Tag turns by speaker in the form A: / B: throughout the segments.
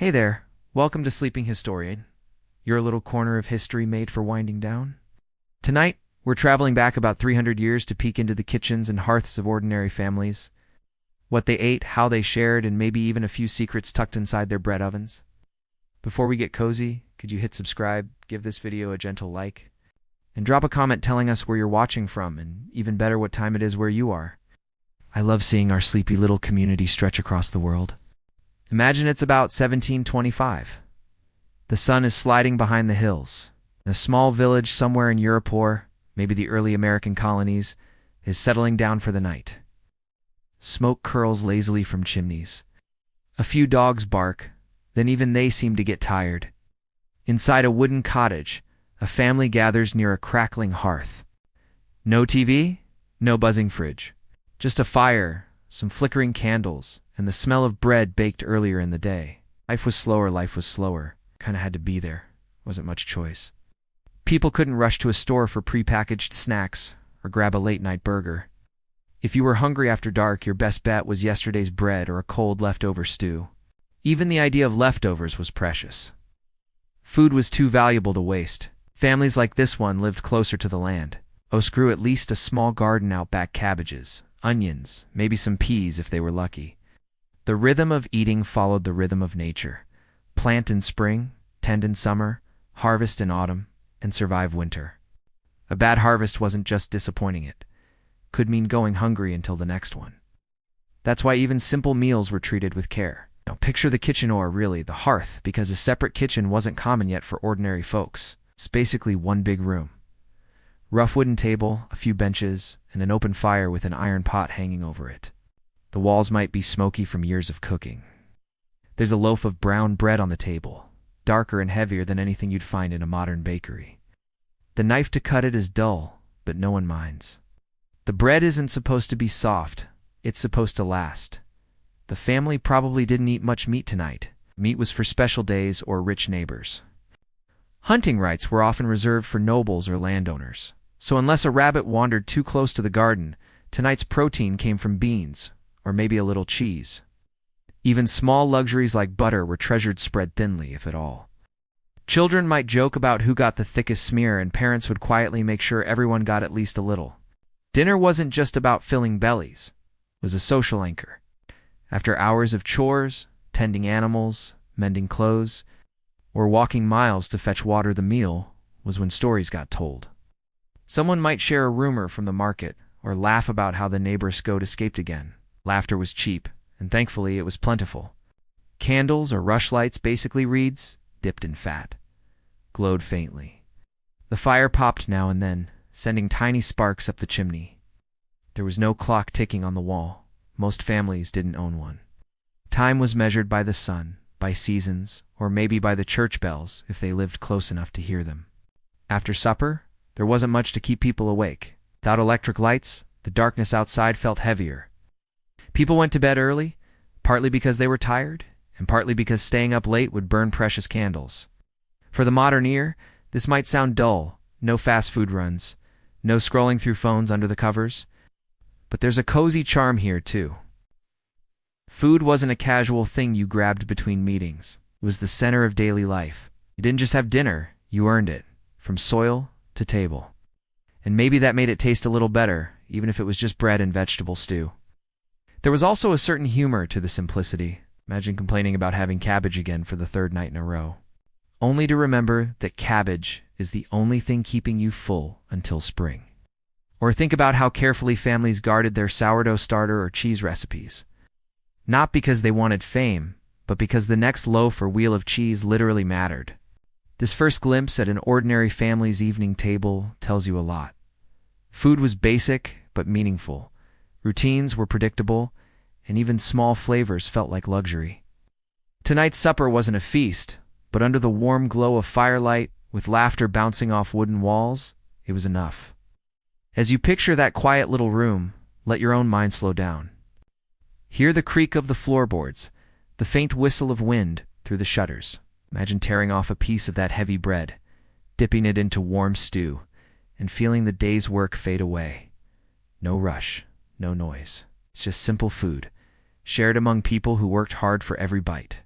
A: Hey there, welcome to Sleeping Historian, your little corner of history made for winding down. Tonight, we're traveling back about 300 years to peek into the kitchens and hearths of ordinary families. What they ate, how they shared, and maybe even a few secrets tucked inside their bread ovens. Before we get cozy, could you hit subscribe, give this video a gentle like, and drop a comment telling us where you're watching from, and even better what time it is where you are. I love seeing our sleepy little community stretch across the world. Imagine it's about 1725. The sun is sliding behind the hills. A small village somewhere in Europe or maybe the early American colonies is settling down for the night. Smoke curls lazily from chimneys. A few dogs bark, then even they seem to get tired. Inside a wooden cottage, a family gathers near a crackling hearth. No TV, no buzzing fridge. Just a fire, some flickering candles, and the smell of bread baked earlier in the day. Life was slower. Kinda had to be there. Wasn't much choice. People couldn't rush to a store for prepackaged snacks or grab a late-night burger. If you were hungry after dark, your best bet was yesterday's bread or a cold leftover stew. Even the idea of leftovers was precious. Food was too valuable to waste. Families like this one lived closer to the land. Most grew at least a small garden out back, cabbages, onions, maybe some peas if they were lucky. The rhythm of eating followed the rhythm of nature. Plant in spring, tend in summer, harvest in autumn, and survive winter. A bad harvest wasn't just disappointing, it could mean going hungry until the next one. That's why even simple meals were treated with care. Now picture the kitchen, or really the hearth, because a separate kitchen wasn't common yet for ordinary folks. It's basically one big room. Rough wooden table, a few benches, and an open fire with an iron pot hanging over it. The walls might be smoky from years of cooking. There's a loaf of brown bread on the table, darker and heavier than anything you'd find in a modern bakery. The knife to cut it is dull, but no one minds. The bread isn't supposed to be soft, it's supposed to last. The family probably didn't eat much meat tonight. Meat was for special days or rich neighbors. Hunting rights were often reserved for nobles or landowners, so unless a rabbit wandered too close to the garden, tonight's protein came from beans, or maybe a little cheese. Even small luxuries like butter were treasured, spread thinly, if at all. Children might joke about who got the thickest smear, and parents would quietly make sure everyone got at least a little. Dinner wasn't just about filling bellies. It was a social anchor. After hours of chores, tending animals, mending clothes, or walking miles to fetch water, the meal was when stories got told. Someone might share a rumor from the market, or laugh about how the neighbor's goat escaped again. Laughter was cheap, and thankfully it was plentiful. Candles or rushlights, basically reeds, dipped in fat, glowed faintly. The fire popped now and then, sending tiny sparks up the chimney. There was no clock ticking on the wall. Most families didn't own one. Time was measured by the sun, by seasons, or maybe by the church bells if they lived close enough to hear them. After supper, there wasn't much to keep people awake. Without electric lights, the darkness outside felt heavier. People went to bed early, partly because they were tired, and partly because staying up late would burn precious candles. For the modern ear, this might sound dull. No fast food runs, no scrolling through phones under the covers. But there's a cozy charm here, too. Food wasn't a casual thing you grabbed between meetings. It was the center of daily life. You didn't just have dinner, you earned it, from soil to table. And maybe that made it taste a little better, even if it was just bread and vegetable stew. There was also a certain humor to the simplicity. Imagine complaining about having cabbage again for the third night in a row. Only to remember that cabbage is the only thing keeping you full until spring. Or think about how carefully families guarded their sourdough starter or cheese recipes. Not because they wanted fame, but because the next loaf or wheel of cheese literally mattered. This first glimpse at an ordinary family's evening table tells you a lot. Food was basic but meaningful. Routines were predictable, and even small flavors felt like luxury. Tonight's supper wasn't a feast, but under the warm glow of firelight, with laughter bouncing off wooden walls, it was enough. As you picture that quiet little room, let your own mind slow down. Hear the creak of the floorboards, the faint whistle of wind through the shutters. Imagine tearing off a piece of that heavy bread, dipping it into warm stew, and feeling the day's work fade away. No rush, no noise. It's just simple food, shared among people who worked hard for every bite.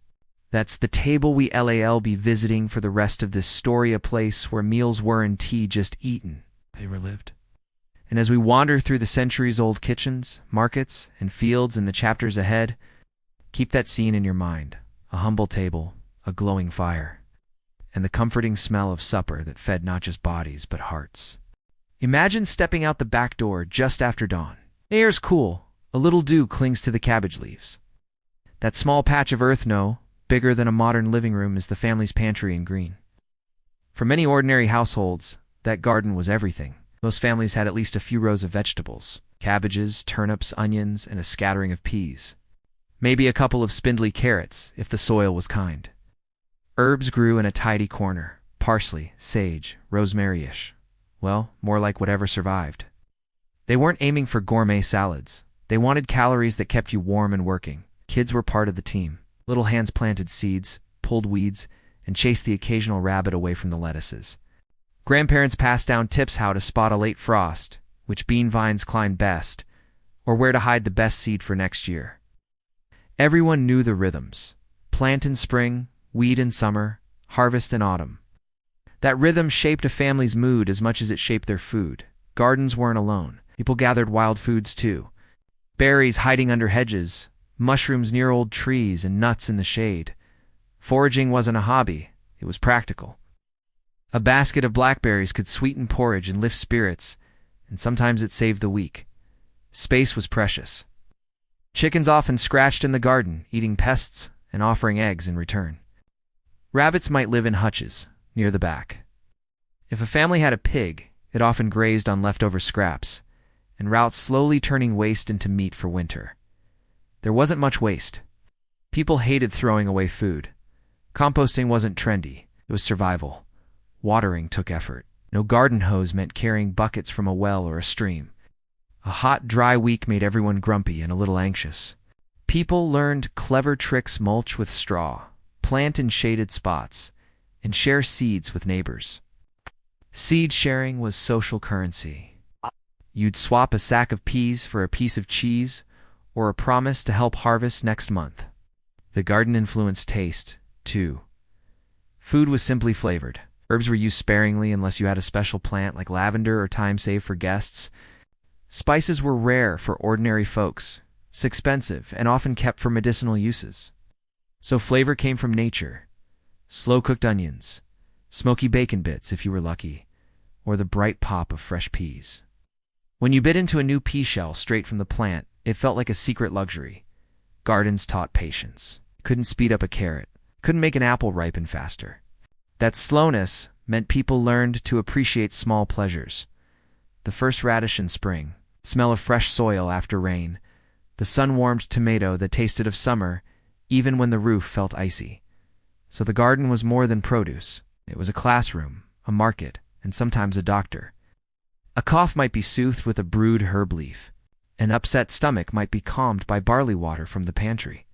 A: That's the table we'll be visiting for the rest of this story, a place where meals were and tea just eaten. They were lived. And as we wander through the centuries-old kitchens, markets, and fields in the chapters ahead, keep that scene in your mind: a humble table, a glowing fire, and the comforting smell of supper that fed not just bodies but hearts. Imagine stepping out the back door just after dawn. The air's cool, a little dew clings to the cabbage leaves. That small patch of earth, no bigger than a modern living room, is the family's pantry in green. For many ordinary households, that garden was everything. Most families had at least a few rows of vegetables: cabbages, turnips, onions, and a scattering of peas. Maybe a couple of spindly carrots, if the soil was kind. Herbs grew in a tidy corner: parsley, sage, rosemary-ish. Well, more like whatever survived. They weren't aiming for gourmet salads. They wanted calories that kept you warm and working. Kids were part of the team. Little hands planted seeds, pulled weeds, and chased the occasional rabbit away from the lettuces. Grandparents passed down tips how to spot a late frost, which bean vines climbed best, or where to hide the best seed for next year. Everyone knew the rhythms: plant in spring, weed in summer, harvest in autumn. That rhythm shaped a family's mood as much as it shaped their food. Gardens weren't alone. People gathered wild foods too: berries hiding under hedges, mushrooms near old trees, and nuts in the shade. Foraging wasn't a hobby, it was practical. A basket of blackberries could sweeten porridge and lift spirits, and sometimes it saved the week. Space was precious. Chickens often scratched in the garden, eating pests and offering eggs in return. Rabbits might live in hutches, near the back. If a family had a pig, it often grazed on leftover scraps, en route slowly turning waste into meat for winter. There wasn't much waste. People hated throwing away food. Composting wasn't trendy, it was survival. Watering took effort. No garden hose meant carrying buckets from a well or a stream. A hot, dry week made everyone grumpy and a little anxious. People learned clever tricks: mulch with straw, plant in shaded spots, and share seeds with neighbors. Seed sharing was social currency. You'd swap a sack of peas for a piece of cheese or a promise to help harvest next month. The garden influenced taste, too. Food was simply flavored. Herbs were used sparingly unless you had a special plant like lavender or thyme saved for guests. Spices were rare for ordinary folks, expensive, and often kept for medicinal uses. So flavor came from nature: slow-cooked onions, smoky bacon bits if you were lucky, or the bright pop of fresh peas. When you bit into a new pea shell straight from the plant, it felt like a secret luxury. Gardens taught patience. Couldn't speed up a carrot, couldn't make an apple ripen faster. That slowness meant people learned to appreciate small pleasures: the first radish in spring, the smell of fresh soil after rain, the sun-warmed tomato that tasted of summer even when the roof felt icy. So the garden was more than produce. It was a classroom, a market, and sometimes a doctor. A cough might be soothed with a brewed herb leaf. An upset stomach might be calmed by barley water from the pantry.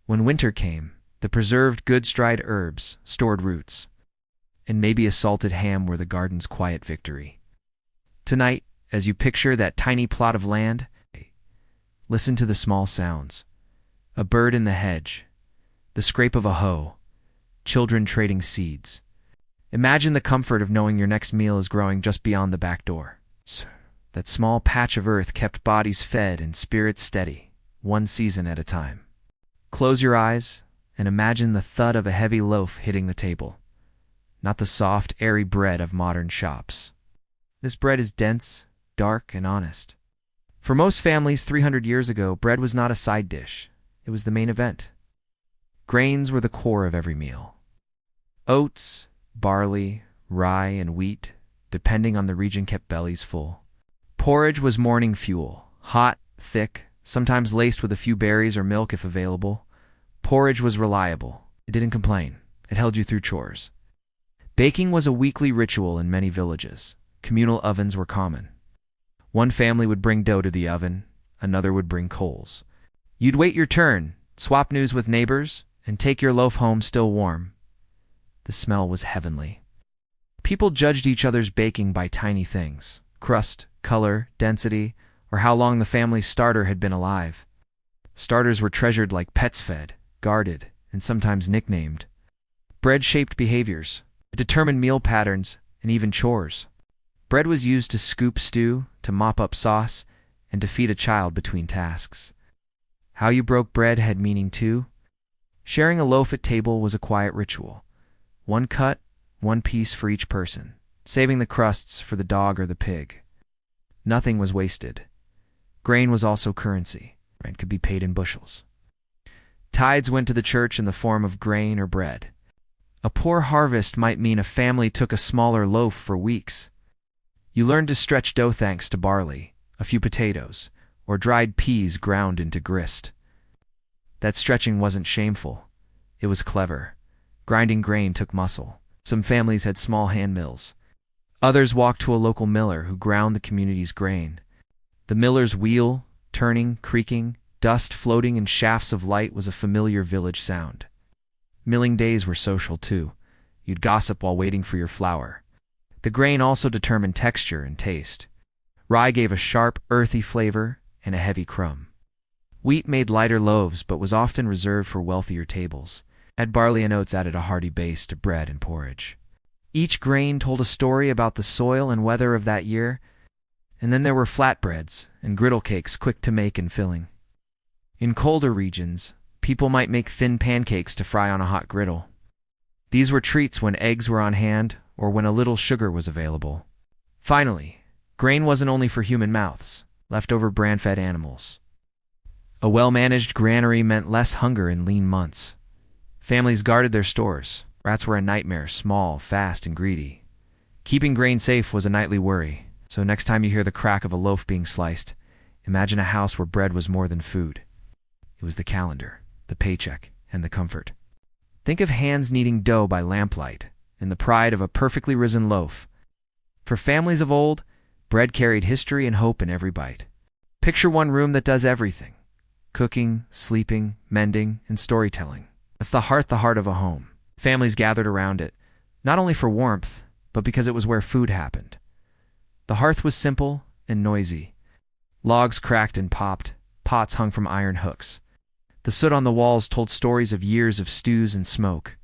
A: When winter came, the preserved goods-dried herbs, stored roots, and maybe a salted ham were the garden's quiet victory. Tonight, as you picture that tiny plot of land, listen to the small sounds: a bird in the hedge, the scrape of a hoe, children trading seeds. Imagine the comfort of knowing your next meal is growing just beyond the back door. That small patch of earth kept bodies fed and spirits steady, one season at a time. Close your eyes and imagine the thud of a heavy loaf hitting the table, not the soft, airy bread of modern shops. This bread is dense, dark, and honest. For most families 300 years ago, bread was not a side dish. It was the main event. Grains were the core of every meal. Oats, barley, rye, and wheat, depending on the region, kept bellies full. Porridge was morning fuel: hot, thick, sometimes laced with a few berries or milk if available. Porridge was reliable. It didn't complain. It held you through chores. Baking was a weekly ritual in many villages. Communal ovens were common. One family would bring dough to the oven, another would bring coals. You'd wait your turn, swap news with neighbors, and take your loaf home still warm. The smell was heavenly. People judged each other's baking by tiny things: crust, color, density, or how long the family's starter had been alive. Starters were treasured like pets: fed, guarded, and sometimes nicknamed. Bread shaped behaviors. It determined meal patterns and even chores. Bread was used to scoop stew, to mop up sauce, and to feed a child between tasks. How you broke bread had meaning too. Sharing a loaf at table was a quiet ritual. One cut, one piece for each person, saving the crusts for the dog or the pig. Nothing was wasted. Grain was also currency, and could be paid in bushels. Tithes went to the church in the form of grain or bread. A poor harvest might mean a family took a smaller loaf for weeks. You learned to stretch dough thanks to barley, a few potatoes, or dried peas ground into grist. That stretching wasn't shameful. It was clever. Grinding grain took muscle. Some families had small hand mills. Others walked to a local miller who ground the community's grain. The miller's wheel, turning, creaking, dust floating in shafts of light was a familiar village sound. Milling days were social too. You'd gossip while waiting for your flour. The grain also determined texture and taste. Rye gave a sharp, earthy flavor and a heavy crumb. Wheat made lighter loaves but was often reserved for wealthier tables. Barley and oats added a hearty base to bread and porridge. Each grain told a story about the soil and weather of that year, and then there were flatbreads and griddle cakes quick to make and filling. In colder regions, people might make thin pancakes to fry on a hot griddle. These were treats when eggs were on hand or when a little sugar was available. Finally, grain wasn't only for human mouths, leftover bran-fed animals. A well-managed granary meant less hunger in lean months. Families guarded their stores. Rats were a nightmare, small, fast, and greedy. Keeping grain safe was a nightly worry, so next time you hear the crack of a loaf being sliced, imagine a house where bread was more than food. It was the calendar, the paycheck, and the comfort. Think of hands kneading dough by lamplight, and the pride of a perfectly risen loaf. For families of old, bread carried history and hope in every bite. Picture one room that does everything: cooking, sleeping, mending, and storytelling. That's the heart of a home. Families gathered around it, not only for warmth, but because it was where food happened. The hearth was simple and noisy. Logs cracked and popped, pots hung from iron hooks. The soot on the walls told stories of years of stews and smoke.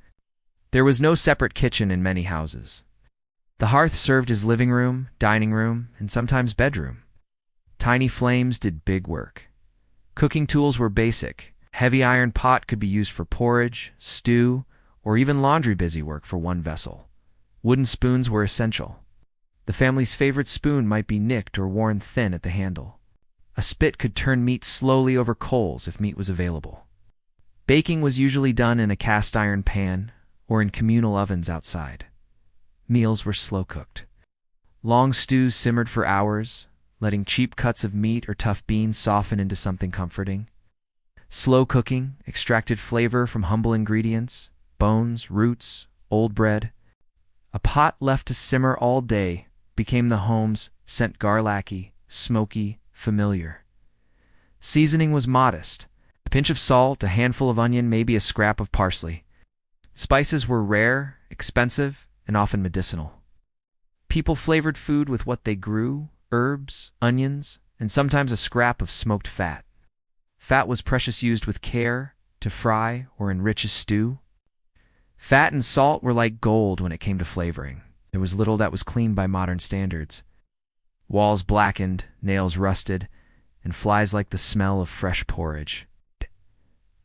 A: There was no separate kitchen in many houses. The hearth served as living room, dining room, and sometimes bedroom. Tiny flames did big work. Cooking tools were basic. Heavy iron pot could be used for porridge, stew, or even laundry busywork for one vessel. Wooden spoons were essential. The family's favorite spoon might be nicked or worn thin at the handle. A spit could turn meat slowly over coals if meat was available. Baking was usually done in a cast iron pan or in communal ovens outside. Meals were slow cooked. Long stews simmered for hours, letting cheap cuts of meat or tough beans soften into something comforting. Slow cooking extracted flavor from humble ingredients: bones, roots, old bread. A pot left to simmer all day became the home's scent, garlicky, smoky, familiar. Seasoning was modest: a pinch of salt, a handful of onion, maybe a scrap of parsley. Spices were rare, expensive, and often medicinal. People flavored food with what they grew: herbs, onions, and sometimes a scrap of smoked fat. Fat was precious, used with care to fry or enrich a stew. Fat and salt were like gold when it came to flavoring. There was little that was clean by modern standards. Walls blackened, nails rusted, and flies liked the smell of fresh porridge.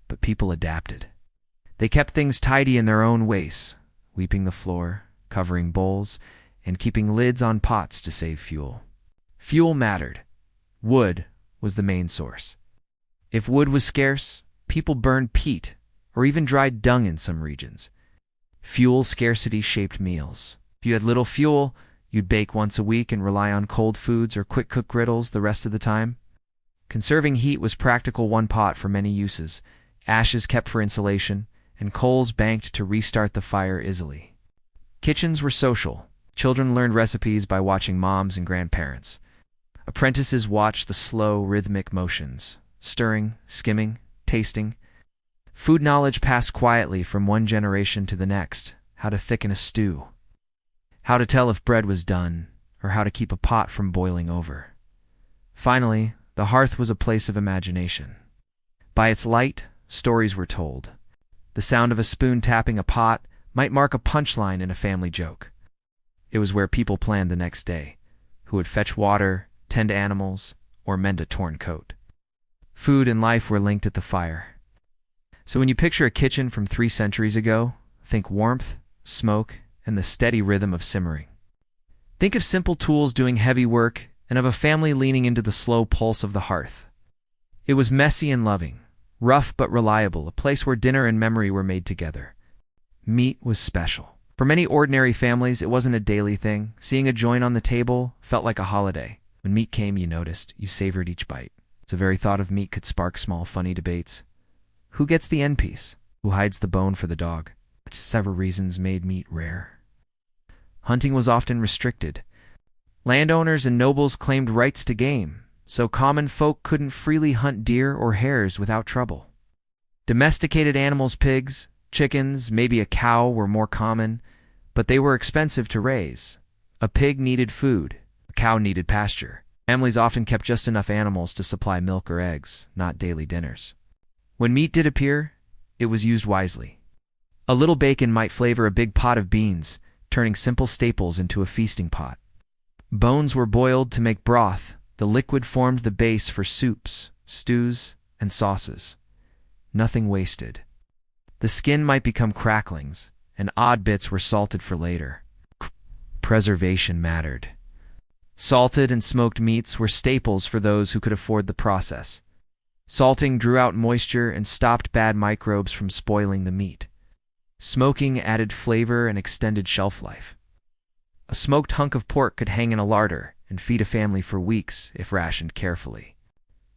A: But people adapted. They kept things tidy in their own ways, sweeping the floor, covering bowls, and keeping lids on pots to save fuel. Fuel mattered. Wood was the main source. If wood was scarce, people burned peat or even dried dung in some regions. Fuel scarcity shaped meals. If you had little fuel, you'd bake once a week and rely on cold foods or quick-cook griddles the rest of the time. Conserving heat was practical: one pot for many uses, ashes kept for insulation, and coals banked to restart the fire easily. Kitchens were social. Children learned recipes by watching moms and grandparents. Apprentices watched the slow, rhythmic motions: stirring, skimming, tasting. Food knowledge passed quietly from one generation to the next: how to thicken a stew, how to tell if bread was done, or how to keep a pot from boiling over. Finally, the hearth was a place of imagination. By its light, stories were told. The sound of a spoon tapping a pot might mark a punchline in a family joke. It was where people planned the next day, who would fetch water, tend animals, or mend a torn coat. Food and life were linked at the fire. So when you picture a kitchen from 3 centuries ago, think warmth, smoke, and the steady rhythm of simmering. Think of simple tools doing heavy work and of a family leaning into the slow pulse of the hearth. It was messy and loving, rough but reliable, a place where dinner and memory were made together. Meat was special. For many ordinary families, it wasn't a daily thing. Seeing a joint on the table felt like a holiday. When meat came, you noticed, you savored each bite. The very thought of meat could spark small, funny debates. Who gets the end piece? Who hides the bone for the dog? Several reasons made meat rare. Hunting was often restricted. Landowners and nobles claimed rights to game, so common folk couldn't freely hunt deer or hares without trouble. Domesticated animals, pigs, chickens, maybe a cow were more common, but they were expensive to raise. A pig needed food, a cow needed pasture. Families often kept just enough animals to supply milk or eggs, not daily dinners. When meat did appear, it was used wisely. A little bacon might flavor a big pot of beans, turning simple staples into a feasting pot. Bones were boiled to make broth. The liquid formed the base for soups, stews, and sauces. Nothing wasted. The skin might become cracklings, and odd bits were salted for later. Preservation mattered. Salted and smoked meats were staples for those who could afford the process. Salting drew out moisture and stopped bad microbes from spoiling the meat. Smoking added flavor and extended shelf life. A smoked hunk of pork could hang in a larder and feed a family for weeks if rationed carefully.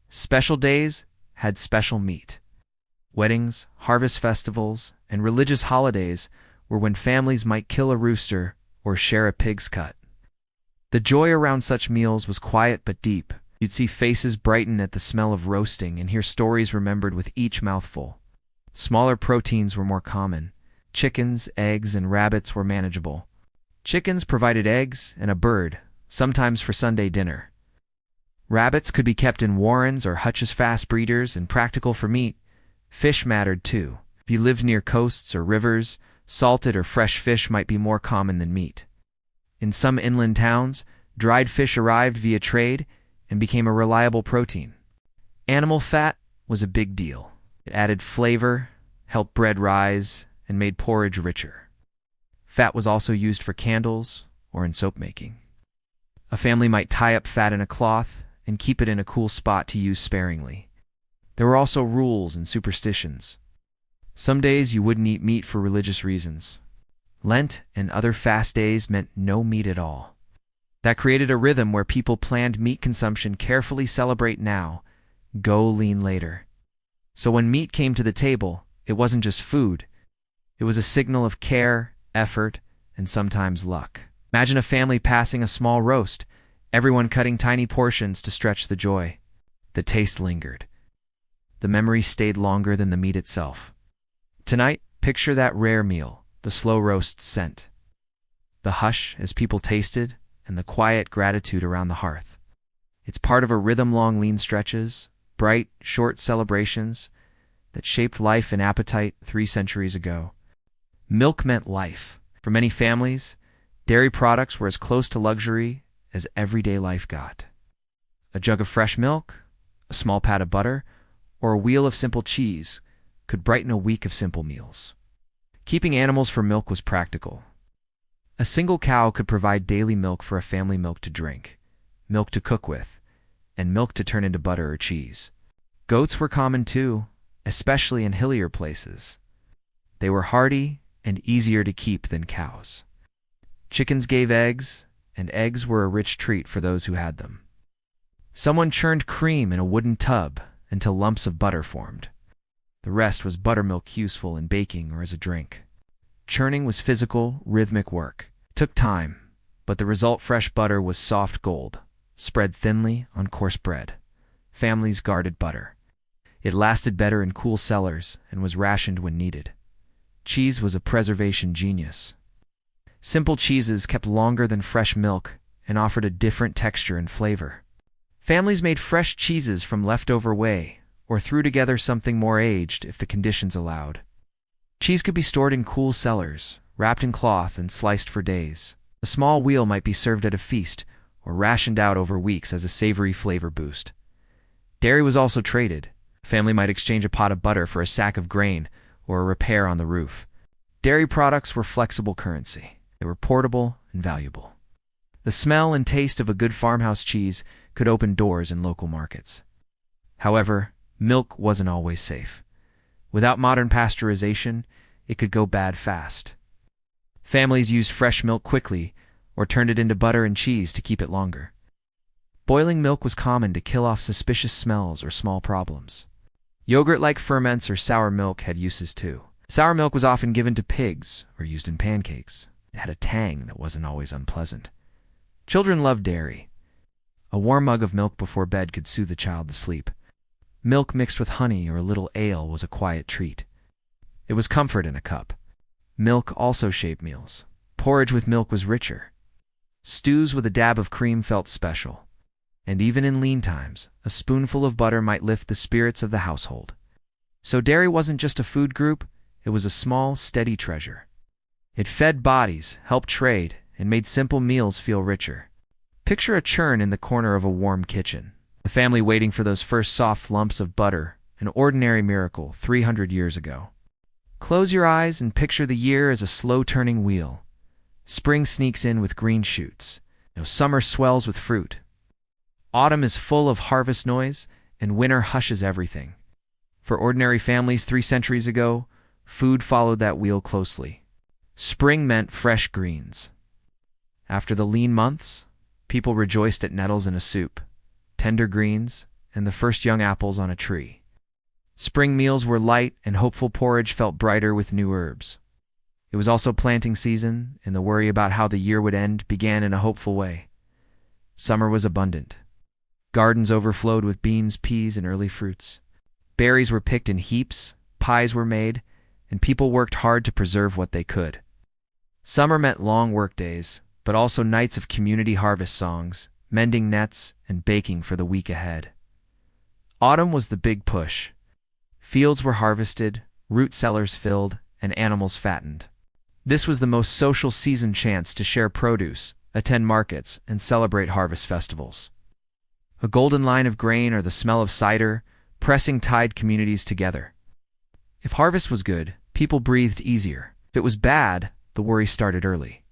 A: Special days had special meat. Weddings, harvest festivals, and religious holidays were when families might kill a rooster or share a pig's cut. The joy around such meals was quiet but deep. You'd see faces brighten at the smell of roasting and hear stories remembered with each mouthful. Smaller proteins were more common. Chickens, eggs, and rabbits were manageable. Chickens provided eggs and a bird, sometimes for Sunday dinner. Rabbits could be kept in warrens or hutches, fast breeders and practical for meat. Fish mattered too. If you lived near coasts or rivers, salted or fresh fish might be more common than meat. In some inland towns, dried fish arrived via trade and became a reliable protein. Animal fat was a big deal. It added flavor, helped bread rise, and made porridge richer. Fat was also used for candles or in soap making. A family might tie up fat in a cloth and keep it in a cool spot to use sparingly. There were also rules and superstitions. Some days you wouldn't eat meat for religious reasons. Lent and other fast days meant no meat at all. That created a rhythm where people planned meat consumption carefully. Celebrate now, go lean later. So when meat came to the table, it wasn't just food. It was a signal of care, effort, and sometimes luck. Imagine a family passing a small roast, everyone cutting tiny portions to stretch the joy. The taste lingered. The memory stayed longer than the meat itself. Tonight, picture that rare meal, the slow roast scent. The hush as people tasted, and the quiet gratitude around the hearth. It's part of a rhythm, long lean stretches, bright, short celebrations that shaped life and appetite 3 centuries ago. Milk meant life. For many families, dairy products were as close to luxury as everyday life got. A jug of fresh milk, a small pat of butter, or a wheel of simple cheese could brighten a week of simple meals. Keeping animals for milk was practical. A single cow could provide daily milk for a family, milk to drink, milk to cook with, and milk to turn into butter or cheese. Goats were common too, especially in hillier places. They were hardy and easier to keep than cows. Chickens gave eggs, and eggs were a rich treat for those who had them. Someone churned cream in a wooden tub until lumps of butter formed. The rest was buttermilk, useful in baking or as a drink. Churning was physical, rhythmic work. It took time, but the result, fresh butter, was soft gold, spread thinly on coarse bread. Families guarded butter. It lasted better in cool cellars and was rationed when needed. Cheese was a preservation genius. Simple cheeses kept longer than fresh milk and offered a different texture and flavor. Families made fresh cheeses from leftover whey or threw together something more aged if the conditions allowed. Cheese could be stored in cool cellars, wrapped in cloth and sliced for days. A small wheel might be served at a feast or rationed out over weeks as a savory flavor boost. Dairy was also traded. A family might exchange a pot of butter for a sack of grain or a repair on the roof. Dairy products were flexible currency. They were portable and valuable. The smell and taste of a good farmhouse cheese could open doors in local markets. However, milk wasn't always safe. Without modern pasteurization, it could go bad fast. Families used fresh milk quickly or turned it into butter and cheese to keep it longer. Boiling milk was common to kill off suspicious smells or small problems. Yogurt-like ferments or sour milk had uses too. Sour milk was often given to pigs or used in pancakes. It had a tang that wasn't always unpleasant. Children loved dairy. A warm mug of milk before bed could soothe the child to sleep. Milk mixed with honey or a little ale was a quiet treat. It was comfort in a cup. Milk also shaped meals. Porridge with milk was richer. Stews with a dab of cream felt special. And even in lean times, a spoonful of butter might lift the spirits of the household. So dairy wasn't just a food group, it was a small, steady treasure. It fed bodies, helped trade, and made simple meals feel richer. Picture a churn in the corner of a warm kitchen. The family waiting for those first soft lumps of butter, an ordinary miracle 300 years ago. Close your eyes and picture the year as a slow-turning wheel. Spring sneaks in with green shoots. Summer swells with fruit. Autumn is full of harvest noise, and winter hushes everything. For ordinary families 3 centuries ago, food followed that wheel closely. Spring meant fresh greens. After the lean months, people rejoiced at nettles in a soup, tender greens, and the first young apples on a tree. Spring meals were light, and hopeful porridge felt brighter with new herbs. It was also planting season, and the worry about how the year would end began in a hopeful way. Summer was abundant. Gardens overflowed with beans, peas, and early fruits. Berries were picked in heaps, pies were made, and people worked hard to preserve what they could. Summer meant long work days, but also nights of community harvest songs, mending nets, and baking for the week ahead. Autumn was the big push. Fields were harvested, root cellars filled, and animals fattened. This was the most social season chance to share produce, attend markets, and celebrate harvest festivals. A golden line of grain or the smell of cider, pressing tied communities together. If harvest was good, people breathed easier. If it was bad, the worry started early.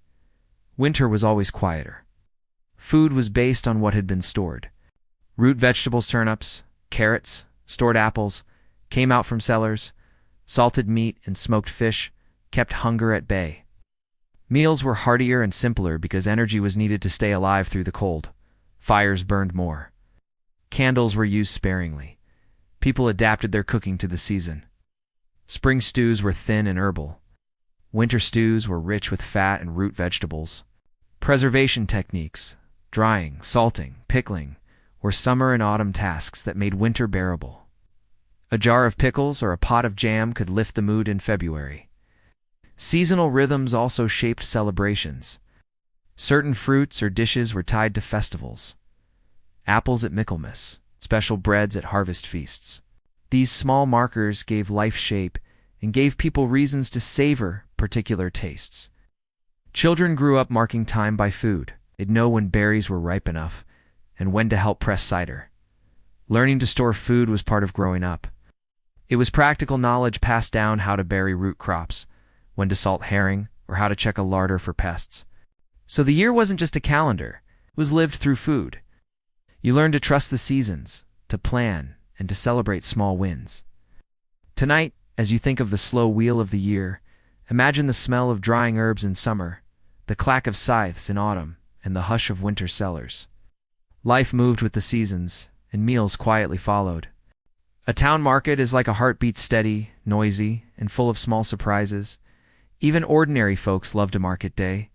A: Winter was always quieter. Food was based on what had been stored. Root vegetables, turnips, carrots, stored apples, came out from cellars. Salted meat and smoked fish kept hunger at bay. Meals were heartier and simpler because energy was needed to stay alive through the cold. Fires burned more. Candles were used sparingly. People adapted their cooking to the season. Spring stews were thin and herbal. Winter stews were rich with fat and root vegetables. Preservation techniques, drying, salting, pickling, were summer and autumn tasks that made winter bearable. A jar of pickles or a pot of jam could lift the mood in February. Seasonal rhythms also shaped celebrations. Certain fruits or dishes were tied to festivals. Apples at Michaelmas, special breads at harvest feasts. These small markers gave life shape and gave people reasons to savor particular tastes. Children grew up marking time by food. They'd know when berries were ripe enough and when to help press cider. Learning to store food was part of growing up. It was practical knowledge passed down how to bury root crops, when to salt herring, or how to check a larder for pests. So the year wasn't just a calendar, it was lived through food. You learned to trust the seasons, to plan, and to celebrate small wins. Tonight, as you think of the slow wheel of the year, imagine the smell of drying herbs in summer, the clack of scythes in autumn, and the hush of winter cellars. Life moved with the seasons, and meals quietly followed. A town market is like a heartbeat, steady, noisy, and full of small surprises. Even ordinary folks loved a market day.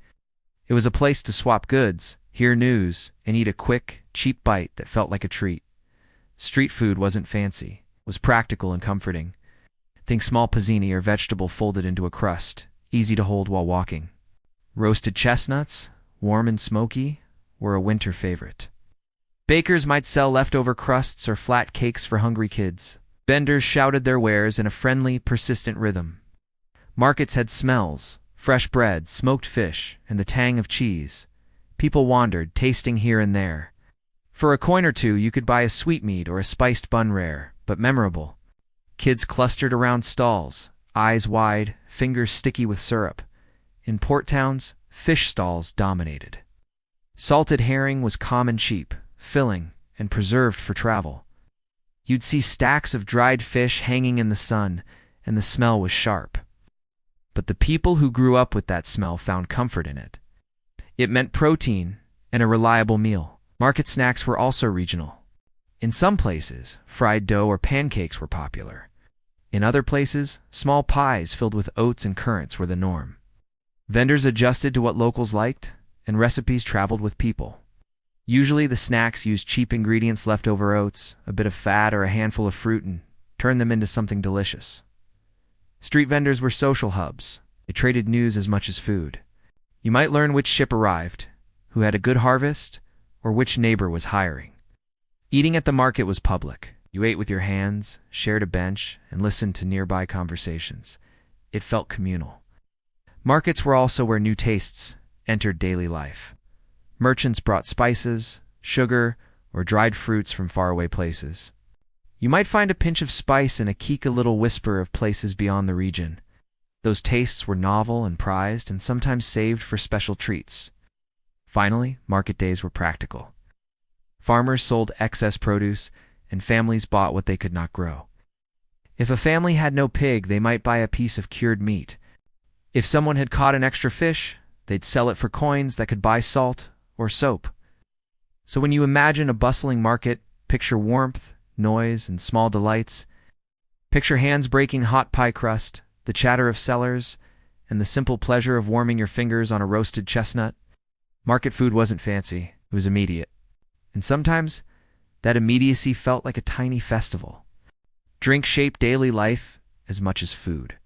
A: It was a place to swap goods, hear news, and eat a quick, cheap bite that felt like a treat. Street food wasn't fancy, it was practical and comforting. Think small pizzini or vegetable folded into a crust, easy to hold while walking. Roasted chestnuts, warm and smoky, were a winter favorite. Bakers might sell leftover crusts or flat cakes for hungry kids. Vendors shouted their wares in a friendly, persistent rhythm. Markets had smells, fresh bread, smoked fish, and the tang of cheese. People wandered, tasting here and there. For a coin or two you could buy a sweetmeat or a spiced bun, rare, but memorable. Kids clustered around stalls, eyes wide, fingers sticky with syrup. In port towns, fish stalls dominated. Salted herring was common, cheap, filling, and preserved for travel. You'd see stacks of dried fish hanging in the sun, and the smell was sharp. But the people who grew up with that smell found comfort in it. It meant protein and a reliable meal. Market snacks were also regional. In some places, fried dough or pancakes were popular. In other places, small pies filled with oats and currants were the norm. Vendors adjusted to what locals liked, and recipes traveled with people. Usually the snacks used cheap ingredients, leftover oats, a bit of fat, or a handful of fruit, and turned them into something delicious. Street vendors were social hubs. They traded news as much as food. You might learn which ship arrived, who had a good harvest, or which neighbor was hiring. Eating at the market was public. You ate with your hands, shared a bench, and listened to nearby conversations. It felt communal. Markets were also where new tastes entered daily life. Merchants brought spices, sugar, or dried fruits from faraway places. You might find a pinch of spice and a little whisper of places beyond the region. Those tastes were novel and prized, and sometimes saved for special treats. Finally, market days were practical. Farmers sold excess produce, and families bought what they could not grow. If a family had no pig, they might buy a piece of cured meat. If someone had caught an extra fish, they'd sell it for coins that could buy salt or soap. So when you imagine a bustling market, picture warmth, noise, and small delights. Picture hands breaking hot pie crust, the chatter of sellers, and the simple pleasure of warming your fingers on a roasted chestnut. Market food wasn't fancy, it was immediate. And sometimes, that immediacy felt like a tiny festival. Drink shaped daily life as much as food.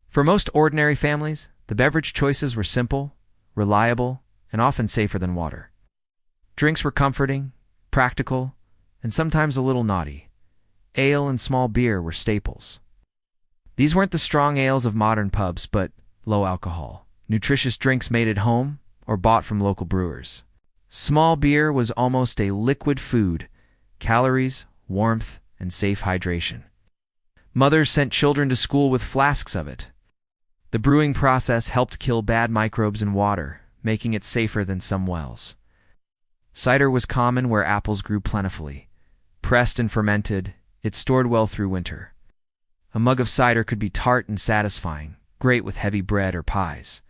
A: For most ordinary families, the beverage choices were simple, reliable, and often safer than water. Drinks were comforting, practical, and sometimes a little naughty. Ale and small beer were staples. These weren't the strong ales of modern pubs, but low alcohol, nutritious drinks made at home or bought from local brewers. Small beer was almost a liquid food, calories, warmth, and safe hydration. Mothers sent children to school with flasks of it. The brewing process helped kill bad microbes in water, making it safer than some wells. Cider was common where apples grew plentifully. Pressed and fermented, it stored well through winter. A mug of cider could be tart and satisfying, great with heavy bread or pies.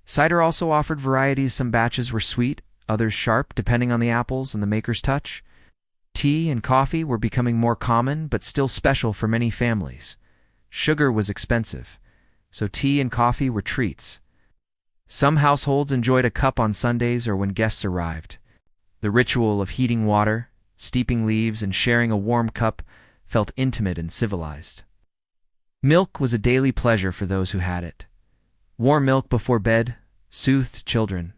A: Cider also offered varieties. Some batches were sweet, others sharp, depending on the apples and the maker's touch. Tea and coffee were becoming more common, but still special for many families. Sugar was expensive, so tea and coffee were treats. Some households enjoyed a cup on Sundays or when guests arrived. The ritual of heating water, steeping leaves, and sharing a warm cup felt intimate and civilized. Milk was a daily pleasure for those who had it. Warm milk before bed soothed children.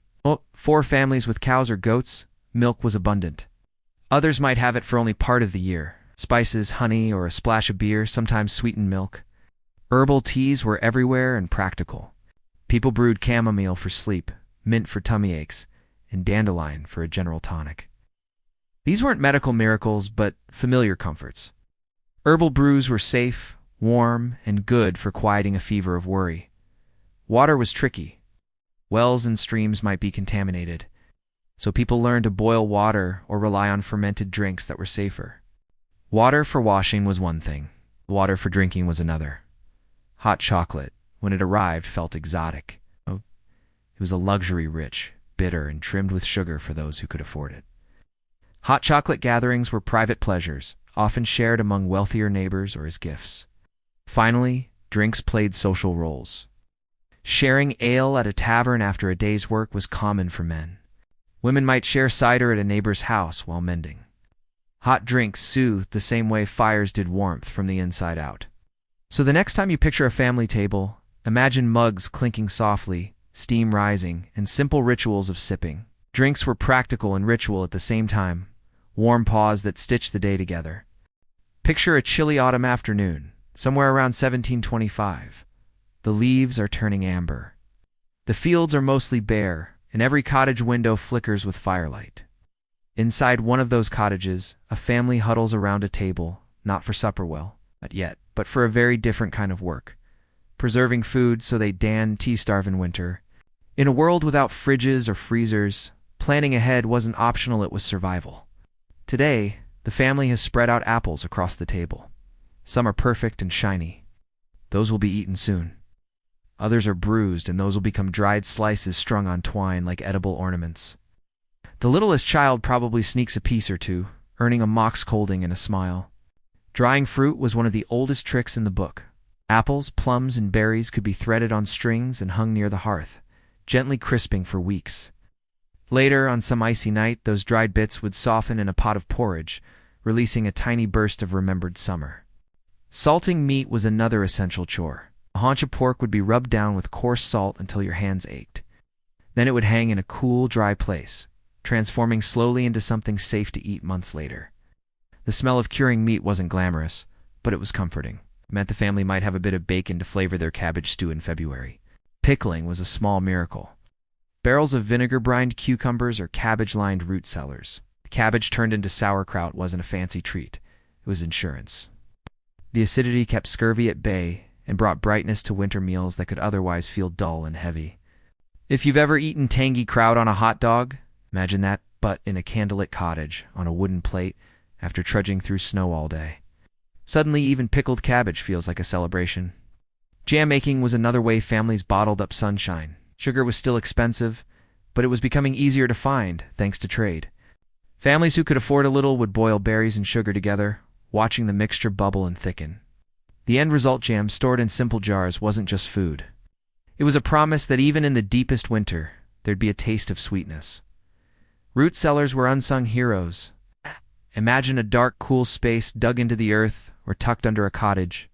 A: For families with cows or goats, milk was abundant. Others might have it for only part of the year. Spices, honey, or a splash of beer sometimes sweetened milk. Herbal teas were everywhere and practical. People brewed chamomile for sleep, mint for tummy aches, and dandelion for a general tonic. These weren't medical miracles, but familiar comforts. Herbal brews were safe, warm, and good for quieting a fever of worry. Water was tricky. Wells and streams might be contaminated, so people learned to boil water or rely on fermented drinks that were safer. Water for washing was one thing. Water for drinking was another. Hot chocolate, when it arrived, felt exotic. It was a luxury, rich, bitter, and trimmed with sugar for those who could afford it. Hot chocolate gatherings were private pleasures, often shared among wealthier neighbors or as gifts. Finally, drinks played social roles. Sharing ale at a tavern after a day's work was common for men. Women might share cider at a neighbor's house while mending. Hot drinks soothed the same way fires did warmth from the inside out. So the next time you picture a family table, imagine mugs clinking softly, steam rising, and simple rituals of sipping. Drinks were practical and ritual at the same time, warm paws that stitched the day together. Picture a chilly autumn afternoon, somewhere around 1725. The leaves are turning amber. The fields are mostly bare, and every cottage window flickers with firelight. Inside one of those cottages, a family huddles around a table, not for supper, well, not yet, but for a very different kind of work. Preserving food so they tea-starve in winter. In a world without fridges or freezers, planning ahead wasn't optional, it was survival. Today, the family has spread out apples across the table. Some are perfect and shiny. Those will be eaten soon. Others are bruised, and those will become dried slices strung on twine like edible ornaments. The littlest child probably sneaks a piece or two, earning a mock scolding and a smile. Drying fruit was one of the oldest tricks in the book. Apples, plums, and berries could be threaded on strings and hung near the hearth, gently crisping for weeks. Later, on some icy night, those dried bits would soften in a pot of porridge, releasing a tiny burst of remembered summer. Salting meat was another essential chore. A haunch of pork would be rubbed down with coarse salt until your hands ached. Then it would hang in a cool, dry place, transforming slowly into something safe to eat months later. The smell of curing meat wasn't glamorous, but it was comforting. It meant the family might have a bit of bacon to flavor their cabbage stew in February. Pickling was a small miracle. Barrels of vinegar-brined cucumbers or cabbage-lined root cellars. Cabbage turned into sauerkraut wasn't a fancy treat. It was insurance. The acidity kept scurvy at bay and brought brightness to winter meals that could otherwise feel dull and heavy. If you've ever eaten tangy kraut on a hot dog, imagine that, but in a candlelit cottage, on a wooden plate, after trudging through snow all day. Suddenly, even pickled cabbage feels like a celebration. Jam making was another way families bottled up sunshine. Sugar was still expensive, but it was becoming easier to find, thanks to trade. Families who could afford a little would boil berries and sugar together, watching the mixture bubble and thicken. The end result, jam stored in simple jars, wasn't just food. It was a promise that even in the deepest winter, there'd be a taste of sweetness. Root cellars were unsung heroes. Imagine a dark, cool space dug into the earth or tucked under a cottage.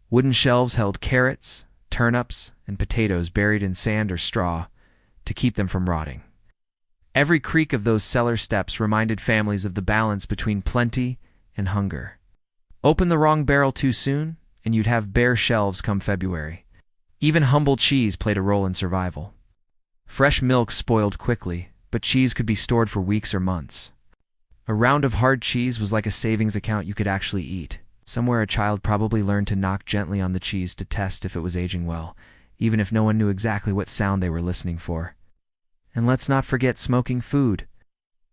A: Wooden shelves held carrots, turnips, and potatoes buried in sand or straw to keep them from rotting. Every creak of those cellar steps reminded families of the balance between plenty and hunger. Open the wrong barrel too soon, and you'd have bare shelves come February. Even humble cheese played a role in survival. Fresh milk spoiled quickly, but cheese could be stored for weeks or months. A round of hard cheese was like a savings account you could actually eat. Somewhere a child probably learned to knock gently on the cheese to test if it was aging well, even if no one knew exactly what sound they were listening for. And let's not forget smoking food.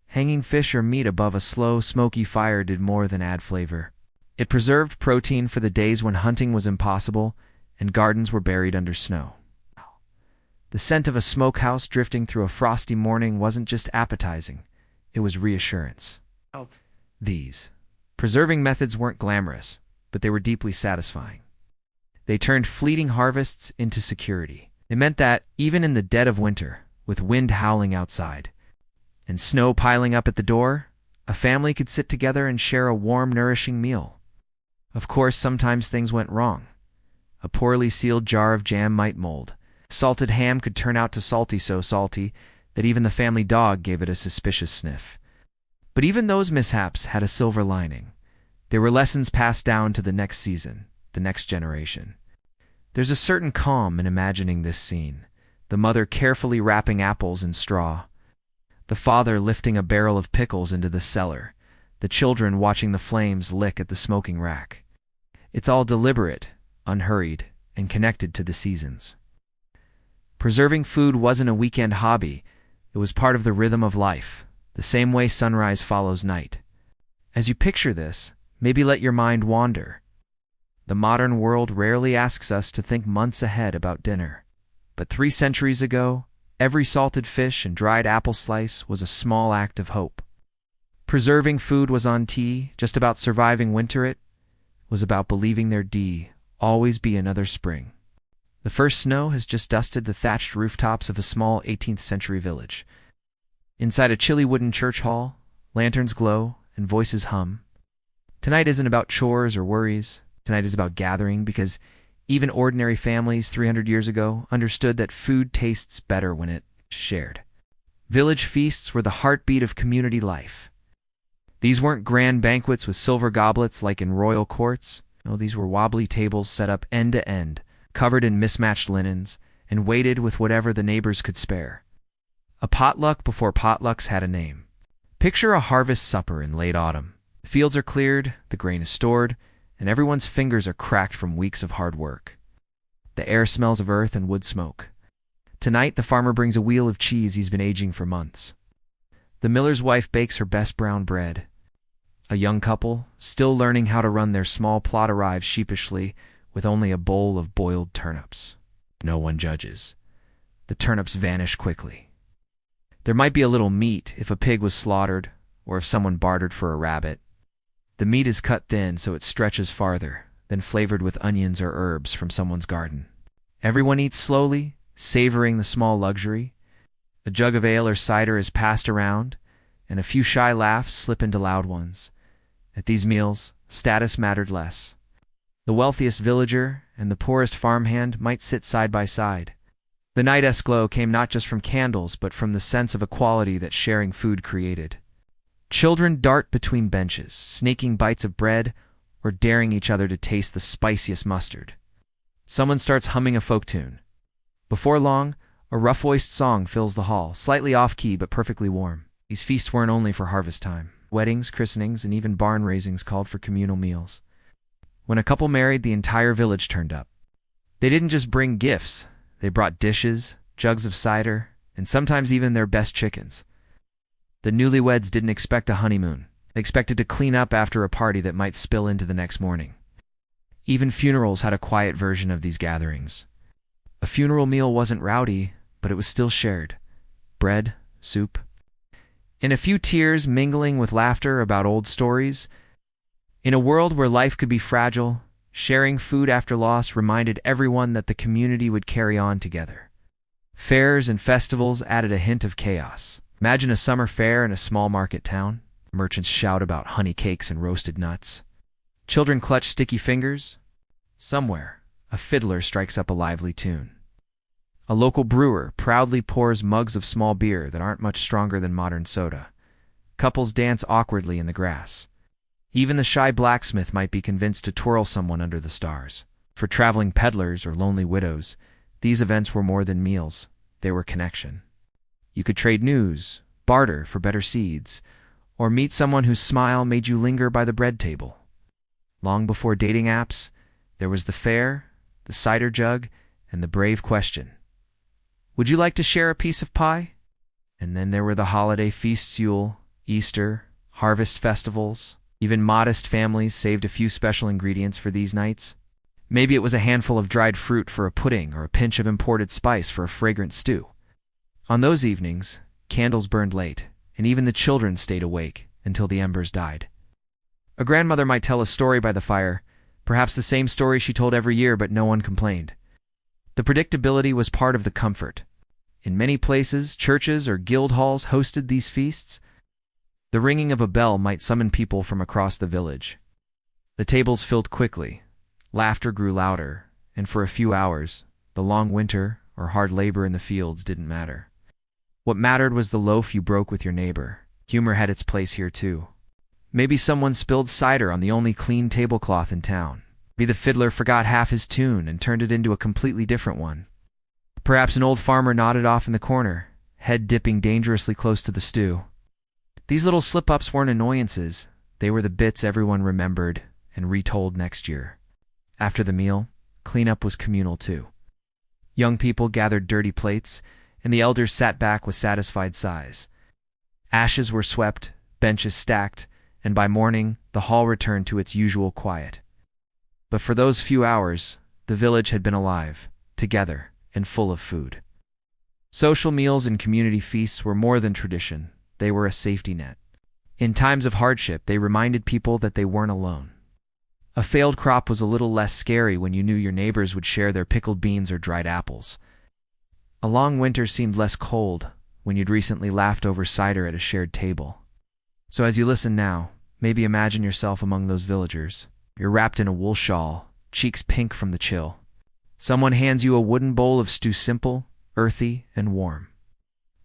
A: Hanging fish or meat above a slow, smoky fire did more than add flavor. It preserved protein for the days when hunting was impossible and gardens were buried under snow. The scent of a smokehouse drifting through a frosty morning wasn't just appetizing, it was reassurance. These preserving methods weren't glamorous, but they were deeply satisfying. They turned fleeting harvests into security. It meant that, even in the dead of winter, with wind howling outside and snow piling up at the door, a family could sit together and share a warm, nourishing meal. Of course, sometimes things went wrong. A poorly sealed jar of jam might mold. Salted ham could turn out to so salty that even the family dog gave it a suspicious sniff. But even those mishaps had a silver lining. They were lessons passed down to the next season, the next generation. There's a certain calm in imagining this scene. The mother carefully wrapping apples in straw. The father lifting a barrel of pickles into the cellar. The children watching the flames lick at the smoking rack. It's all deliberate, unhurried, and connected to the seasons. Preserving food wasn't a weekend hobby. It was part of the rhythm of life, the same way sunrise follows night. As you picture this, maybe let your mind wander. The modern world rarely asks us to think months ahead about dinner. But 3 centuries ago, every salted fish and dried apple slice was a small act of hope. Preserving food was on tea, just about surviving winter. It was about believing there'd always be another spring. The first snow has just dusted the thatched rooftops of a small 18th century village. Inside a chilly wooden church hall, lanterns glow and voices hum. Tonight isn't about chores or worries. Tonight is about gathering, because even ordinary families 300 years ago understood that food tastes better when it's shared. Village feasts were the heartbeat of community life. These weren't grand banquets with silver goblets like in royal courts. No, these were wobbly tables set up end to end, covered in mismatched linens, and weighted with whatever the neighbors could spare. A potluck before potlucks had a name. Picture a harvest supper in late autumn. The fields are cleared, the grain is stored, and everyone's fingers are cracked from weeks of hard work. The air smells of earth and wood smoke. Tonight, the farmer brings a wheel of cheese he's been aging for months. The miller's wife bakes her best brown bread. A young couple, still learning how to run their small plot, arrives sheepishly with only a bowl of boiled turnips. No one judges. The turnips vanish quickly. There might be a little meat if a pig was slaughtered or if someone bartered for a rabbit. The meat is cut thin so it stretches farther, then flavored with onions or herbs from someone's garden. Everyone eats slowly, savoring the small luxury. A jug of ale or cider is passed around, and a few shy laughs slip into loud ones. At these meals, status mattered less. The wealthiest villager and the poorest farmhand might sit side by side. The night's glow came not just from candles, but from the sense of equality that sharing food created. Children dart between benches, snaking bites of bread or daring each other to taste the spiciest mustard. Someone starts humming a folk tune. Before long, a rough-voiced song fills the hall, slightly off-key but perfectly warm. These feasts weren't only for harvest time. Weddings, christenings, and even barn raisings called for communal meals. When a couple married, the entire village turned up. They didn't just bring gifts. They brought dishes, jugs of cider, and sometimes even their best chickens. The newlyweds didn't expect a honeymoon. They expected to clean up after a party that might spill into the next morning. Even funerals had a quiet version of these gatherings. A funeral meal wasn't rowdy, but it was still shared. Bread, soup, and a few tears mingling with laughter about old stories. In a world where life could be fragile, sharing food after loss reminded everyone that the community would carry on together. Fairs and festivals added a hint of chaos. Imagine a summer fair in a small market town. Merchants shout about honey cakes and roasted nuts. Children clutch sticky fingers. Somewhere, a fiddler strikes up a lively tune. A local brewer proudly pours mugs of small beer that aren't much stronger than modern soda. Couples dance awkwardly in the grass. Even the shy blacksmith might be convinced to twirl someone under the stars. For traveling peddlers or lonely widows, these events were more than meals. They were connection. You could trade news, barter for better seeds, or meet someone whose smile made you linger by the bread table. Long before dating apps, there was the fair, the cider jug, and the brave question. Would you like to share a piece of pie? And then there were the holiday feasts: Yule, Easter, harvest festivals. Even modest families saved a few special ingredients for these nights. Maybe it was a handful of dried fruit for a pudding or a pinch of imported spice for a fragrant stew. On those evenings, candles burned late, and even the children stayed awake until the embers died. A grandmother might tell a story by the fire, perhaps the same story she told every year, but no one complained. The predictability was part of the comfort. In many places, churches or guild halls hosted these feasts. The ringing of a bell might summon people from across the village. The tables filled quickly, laughter grew louder, and for a few hours, the long winter or hard labor in the fields didn't matter. What mattered was the loaf you broke with your neighbor. Humor had its place here too. Maybe someone spilled cider on the only clean tablecloth in town. Maybe the fiddler forgot half his tune and turned it into a completely different one. Perhaps an old farmer nodded off in the corner, head dipping dangerously close to the stew. These little slip-ups weren't annoyances. They were the bits everyone remembered and retold next year. After the meal, cleanup was communal too. Young people gathered dirty plates, and the elders sat back with satisfied sighs. Ashes were swept, benches stacked, and by morning, the hall returned to its usual quiet. But for those few hours, the village had been alive, together, and full of food. Social meals and community feasts were more than tradition. They were a safety net. In times of hardship, they reminded people that they weren't alone. A failed crop was a little less scary when you knew your neighbors would share their pickled beans or dried apples. A long winter seemed less cold when you'd recently laughed over cider at a shared table. So as you listen now, maybe imagine yourself among those villagers. You're wrapped in a wool shawl, cheeks pink from the chill. Someone hands you a wooden bowl of stew, simple, earthy, and warm.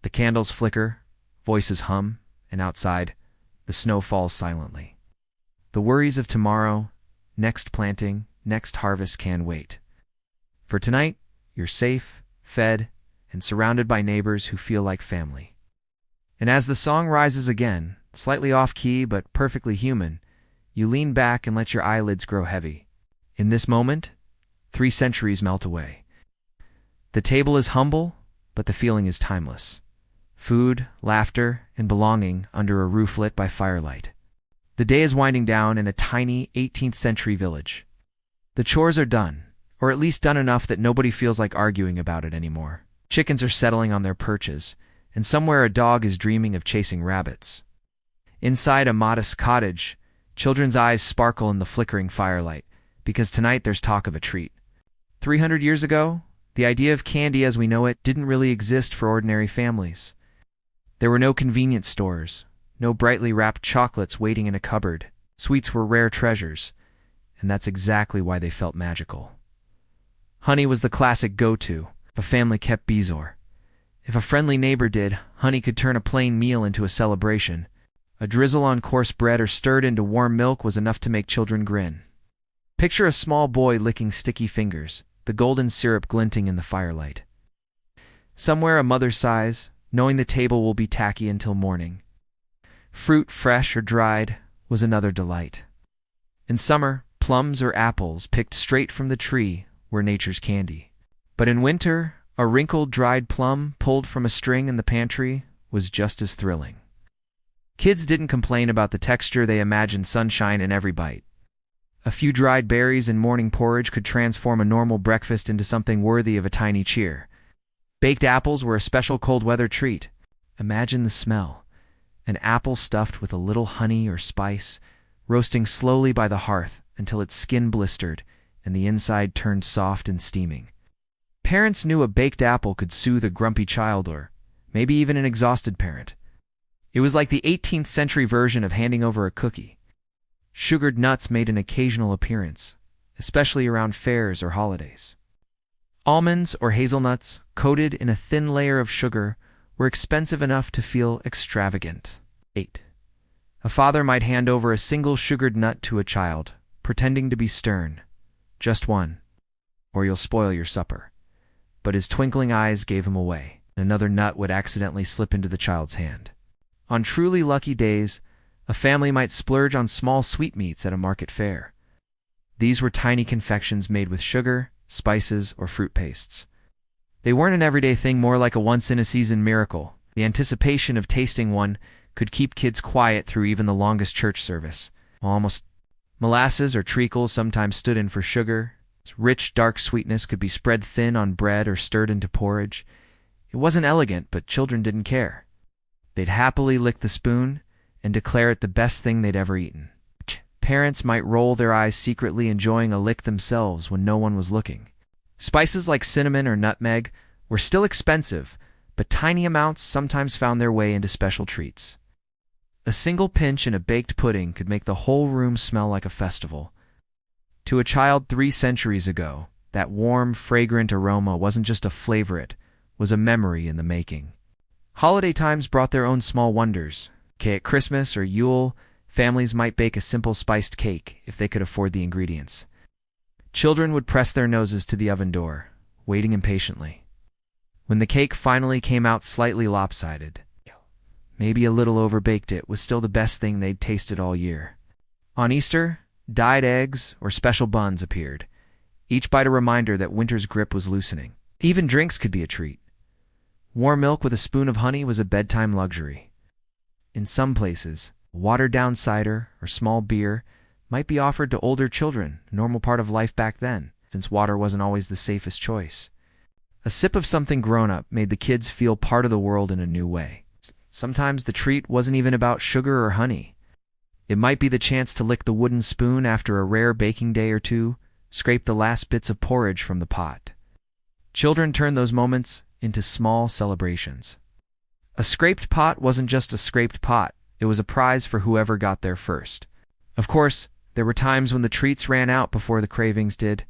A: The candles flicker, voices hum, and outside, the snow falls silently. The worries of tomorrow, next planting, next harvest can wait. For tonight, you're safe, fed, and surrounded by neighbors who feel like family. And as the song rises again, slightly off-key but perfectly human, you lean back and let your eyelids grow heavy. In this moment, 3 centuries melt away. The table is humble, but the feeling is timeless. Food, laughter, and belonging under a roof lit by firelight. The day is winding down in a tiny 18th century village. The chores are done, or at least done enough that nobody feels like arguing about it anymore. Chickens are settling on their perches, and somewhere a dog is dreaming of chasing rabbits. Inside a modest cottage, children's eyes sparkle in the flickering firelight, because tonight there's talk of a treat. 300 years ago, the idea of candy as we know it didn't really exist for ordinary families. There were no convenience stores, no brightly wrapped chocolates waiting in a cupboard. Sweets were rare treasures, and that's exactly why they felt magical. Honey was the classic go-to if a family kept bezoar. If a friendly neighbor did, honey could turn a plain meal into a celebration. A drizzle on coarse bread or stirred into warm milk was enough to make children grin. Picture a small boy licking sticky fingers, the golden syrup glinting in the firelight. Somewhere a mother sighs, knowing the table will be tacky until morning. Fruit, fresh or dried, was another delight. In summer, plums or apples picked straight from the tree were nature's candy. But in winter, a wrinkled, dried plum pulled from a string in the pantry was just as thrilling. Kids didn't complain about the texture, they imagined sunshine in every bite. A few dried berries and morning porridge could transform a normal breakfast into something worthy of a tiny cheer. Baked apples were a special cold weather treat. Imagine the smell. An apple stuffed with a little honey or spice, roasting slowly by the hearth until its skin blistered and the inside turned soft and steaming. Parents knew a baked apple could soothe a grumpy child or maybe even an exhausted parent. It was like the 18th century version of handing over a cookie. Sugared nuts made an occasional appearance, especially around fairs or holidays. Almonds or hazelnuts, coated in a thin layer of sugar, were expensive enough to feel extravagant. 8. A father might hand over a single sugared nut to a child, pretending to be stern. Just one, or you'll spoil your supper. But his twinkling eyes gave him away. Another nut would accidentally slip into the child's hand. On truly lucky days, a family might splurge on small sweetmeats at a market fair. These were tiny confections made with sugar, spices, or fruit pastes. They weren't an everyday thing, more like a once-in-a-season miracle. The anticipation of tasting one could keep kids quiet through even the longest church service. Almost molasses or treacle sometimes stood in for sugar. Its rich, dark sweetness could be spread thin on bread or stirred into porridge. It wasn't elegant, but children didn't care. They'd happily lick the spoon and declare it the best thing they'd ever eaten. Parents might roll their eyes secretly, enjoying a lick themselves when no one was looking. Spices like cinnamon or nutmeg were still expensive, but tiny amounts sometimes found their way into special treats. A single pinch in a baked pudding could make the whole room smell like a festival. To a child 3 centuries ago, that warm, fragrant aroma wasn't just a flavor, it was a memory in the making. Holiday times brought their own small wonders. At Christmas or Yule, families might bake a simple spiced cake if they could afford the ingredients. Children would press their noses to the oven door, waiting impatiently. When the cake finally came out slightly lopsided, maybe a little overbaked, it was still the best thing they'd tasted all year. On Easter, dyed eggs or special buns appeared, each bite a reminder that winter's grip was loosening. Even drinks could be a treat. Warm milk with a spoon of honey was a bedtime luxury. In some places, watered-down cider or small beer might be offered to older children, a normal part of life back then, since water wasn't always the safest choice. A sip of something grown-up made the kids feel part of the world in a new way. Sometimes the treat wasn't even about sugar or honey. It might be the chance to lick the wooden spoon after a rare baking day or two, scrape the last bits of porridge from the pot. Children turned those moments into small celebrations. A scraped pot wasn't just a scraped pot, it was a prize for whoever got there first. Of course, there were times when the treats ran out before the cravings did.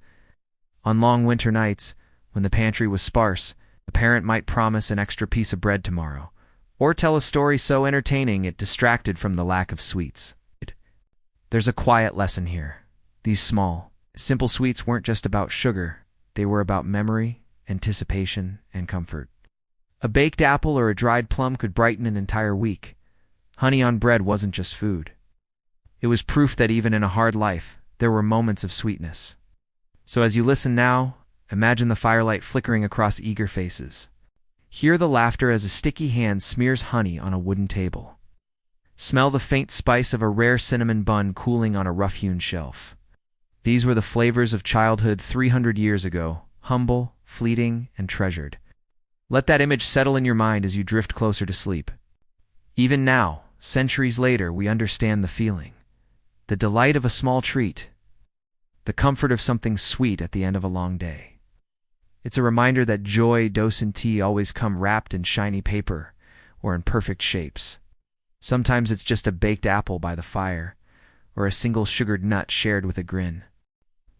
A: On long winter nights, when the pantry was sparse, a parent might promise an extra piece of bread tomorrow, or tell a story so entertaining it distracted from the lack of sweets. There's a quiet lesson here. These small, simple sweets weren't just about sugar, they were about memory, anticipation, and comfort. A baked apple or a dried plum could brighten an entire week. Honey on bread wasn't just food. It was proof that even in a hard life, there were moments of sweetness. So as you listen now, imagine the firelight flickering across eager faces. Hear the laughter as a sticky hand smears honey on a wooden table. Smell the faint spice of a rare cinnamon bun cooling on a rough-hewn shelf. These were the flavors of childhood 300 years ago, humble, fleeting, and treasured. Let that image settle in your mind as you drift closer to sleep. Even now, centuries later, we understand the feeling. The delight of a small treat. The comfort of something sweet at the end of a long day. It's a reminder that joy, dose, and tea always come wrapped in shiny paper or in perfect shapes. Sometimes it's just a baked apple by the fire, or a single sugared nut shared with a grin.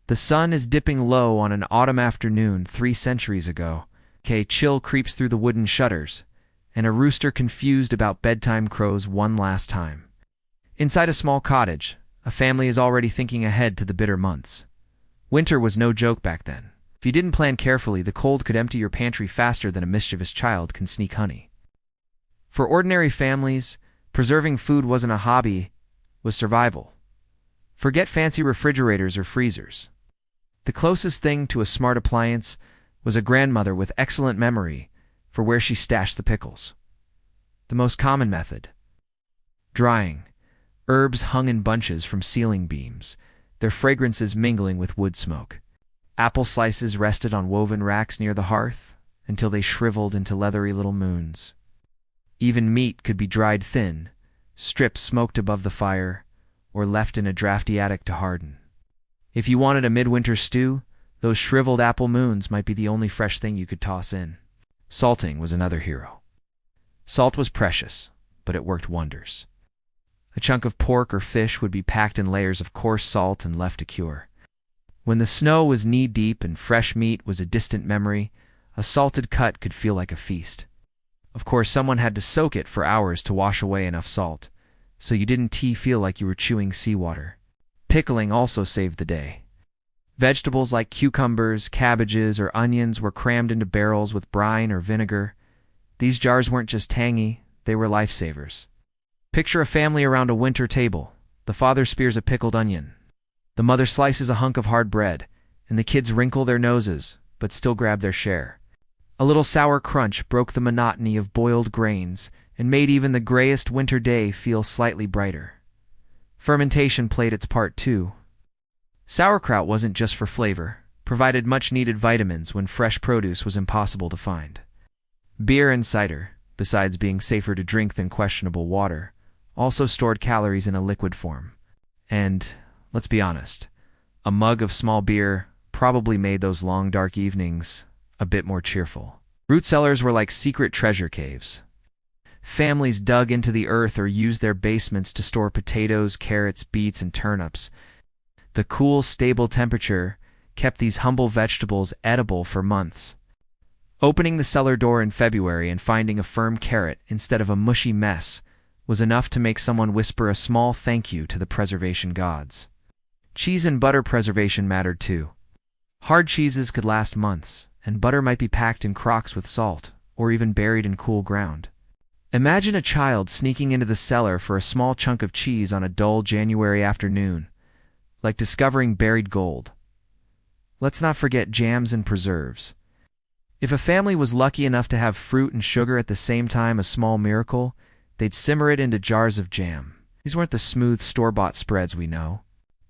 A: The sun is dipping low on an autumn afternoon 3 centuries ago. A chill creeps through the wooden shutters, and a rooster confused about bedtime crows one last time. Inside a small cottage, a family is already thinking ahead to the bitter months. Winter was no joke back then. If you didn't plan carefully, the cold could empty your pantry faster than a mischievous child can sneak honey. For ordinary families, preserving food wasn't a hobby, it was survival. Forget fancy refrigerators or freezers. The closest thing to a smart appliance was a grandmother with excellent memory for where she stashed the pickles. The most common method: drying. Herbs hung in bunches from ceiling beams, their fragrances mingling with wood smoke. Apple slices rested on woven racks near the hearth until they shriveled into leathery little moons. Even meat could be dried thin, strips smoked above the fire, or left in a drafty attic to harden. If you wanted a midwinter stew, those shriveled apple moons might be the only fresh thing you could toss in. Salting was another hero. Salt was precious, but it worked wonders. A chunk of pork or fish would be packed in layers of coarse salt and left to cure. When the snow was knee-deep and fresh meat was a distant memory, a salted cut could feel like a feast. Of course, someone had to soak it for hours to wash away enough salt, so you didn't feel like you were chewing seawater. Pickling also saved the day. Vegetables like cucumbers, cabbages, or onions were crammed into barrels with brine or vinegar. These jars weren't just tangy, they were lifesavers. Picture a family around a winter table. The father spears a pickled onion. The mother slices a hunk of hard bread, and the kids wrinkle their noses, but still grab their share. A little sour crunch broke the monotony of boiled grains and made even the grayest winter day feel slightly brighter. Fermentation played its part too. Sauerkraut wasn't just for flavor, provided much-needed vitamins when fresh produce was impossible to find. Beer and cider, besides being safer to drink than questionable water, also stored calories in a liquid form. And, let's be honest, a mug of small beer probably made those long dark evenings a bit more cheerful. Root cellars were like secret treasure caves. Families dug into the earth or used their basements to store potatoes, carrots, beets, and turnips. The cool, stable temperature kept these humble vegetables edible for months. Opening the cellar door in February and finding a firm carrot instead of a mushy mess was enough to make someone whisper a small thank you to the preservation gods. Cheese and butter preservation mattered too. Hard cheeses could last months, and butter might be packed in crocks with salt, or even buried in cool ground. Imagine a child sneaking into the cellar for a small chunk of cheese on a dull January afternoon, like discovering buried gold. Let's not forget jams and preserves. If a family was lucky enough to have fruit and sugar at the same time, a small miracle, they'd simmer it into jars of jam. These weren't the smooth store-bought spreads we know.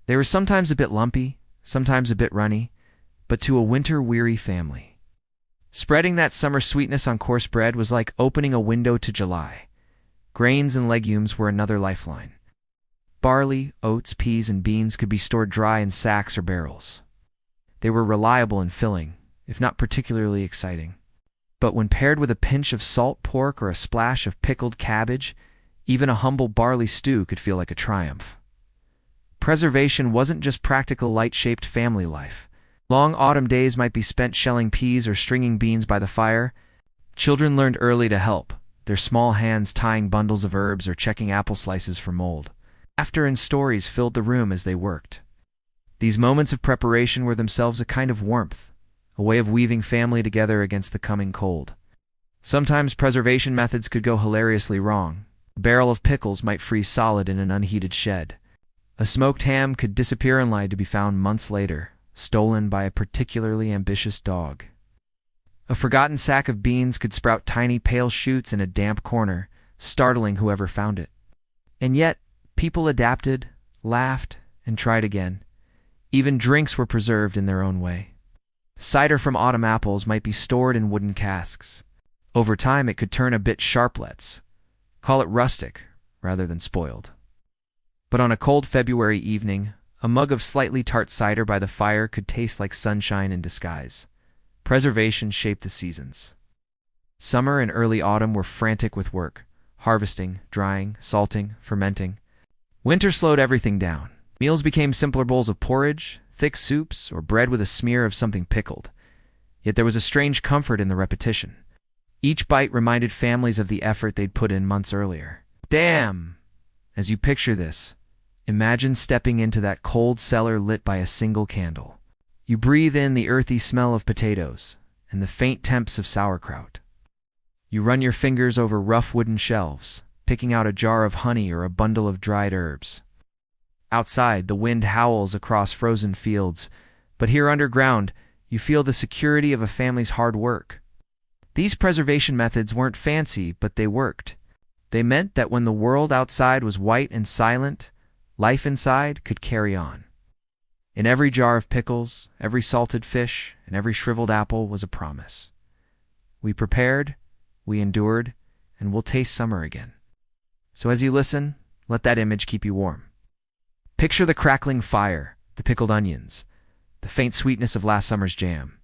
A: They were sometimes a bit lumpy, sometimes a bit runny, but to a winter-weary family, spreading that summer sweetness on coarse bread was like opening a window to July. Grains and legumes were another lifeline. Barley, oats, peas, and beans could be stored dry in sacks or barrels. They were reliable and filling, if not particularly exciting. But when paired with a pinch of salt pork or a splash of pickled cabbage, even a humble barley stew could feel like a triumph. Preservation wasn't just practical, light-shaped family life. Long autumn days might be spent shelling peas or stringing beans by the fire. Children learned early to help, their small hands tying bundles of herbs or checking apple slices for mold. Laughter and stories filled the room as they worked. These moments of preparation were themselves a kind of warmth, a way of weaving family together against the coming cold. Sometimes preservation methods could go hilariously wrong. A barrel of pickles might freeze solid in an unheated shed. A smoked ham could disappear and lie to be found months later, stolen by a particularly ambitious dog. A forgotten sack of beans could sprout tiny pale shoots in a damp corner, startling whoever found it. And yet, people adapted, laughed, and tried again. Even drinks were preserved in their own way. Cider from autumn apples might be stored in wooden casks. Over time, it could turn a bit sharp, let's call it rustic rather than spoiled. But on a cold February evening, a mug of slightly tart cider by the fire could taste like sunshine in disguise. Preservation shaped the seasons. Summer and early autumn were frantic with work, harvesting, drying, salting, fermenting. Winter slowed everything down. Meals became simpler bowls of porridge, thick soups, or bread with a smear of something pickled. Yet there was a strange comfort in the repetition. Each bite reminded families of the effort they'd put in months earlier. Damn! As you picture this, imagine stepping into that cold cellar lit by a single candle. You breathe in the earthy smell of potatoes and the faint temps of sauerkraut. You run your fingers over rough wooden shelves, picking out a jar of honey or a bundle of dried herbs. Outside, the wind howls across frozen fields, but here underground, you feel the security of a family's hard work. These preservation methods weren't fancy, but they worked. They meant that when the world outside was white and silent, life inside could carry on. In every jar of pickles, every salted fish, and every shriveled apple was a promise. We prepared, we endured, and we'll taste summer again. So as you listen, let that image keep you warm. Picture the crackling fire, the pickled onions, the faint sweetness of last summer's jam.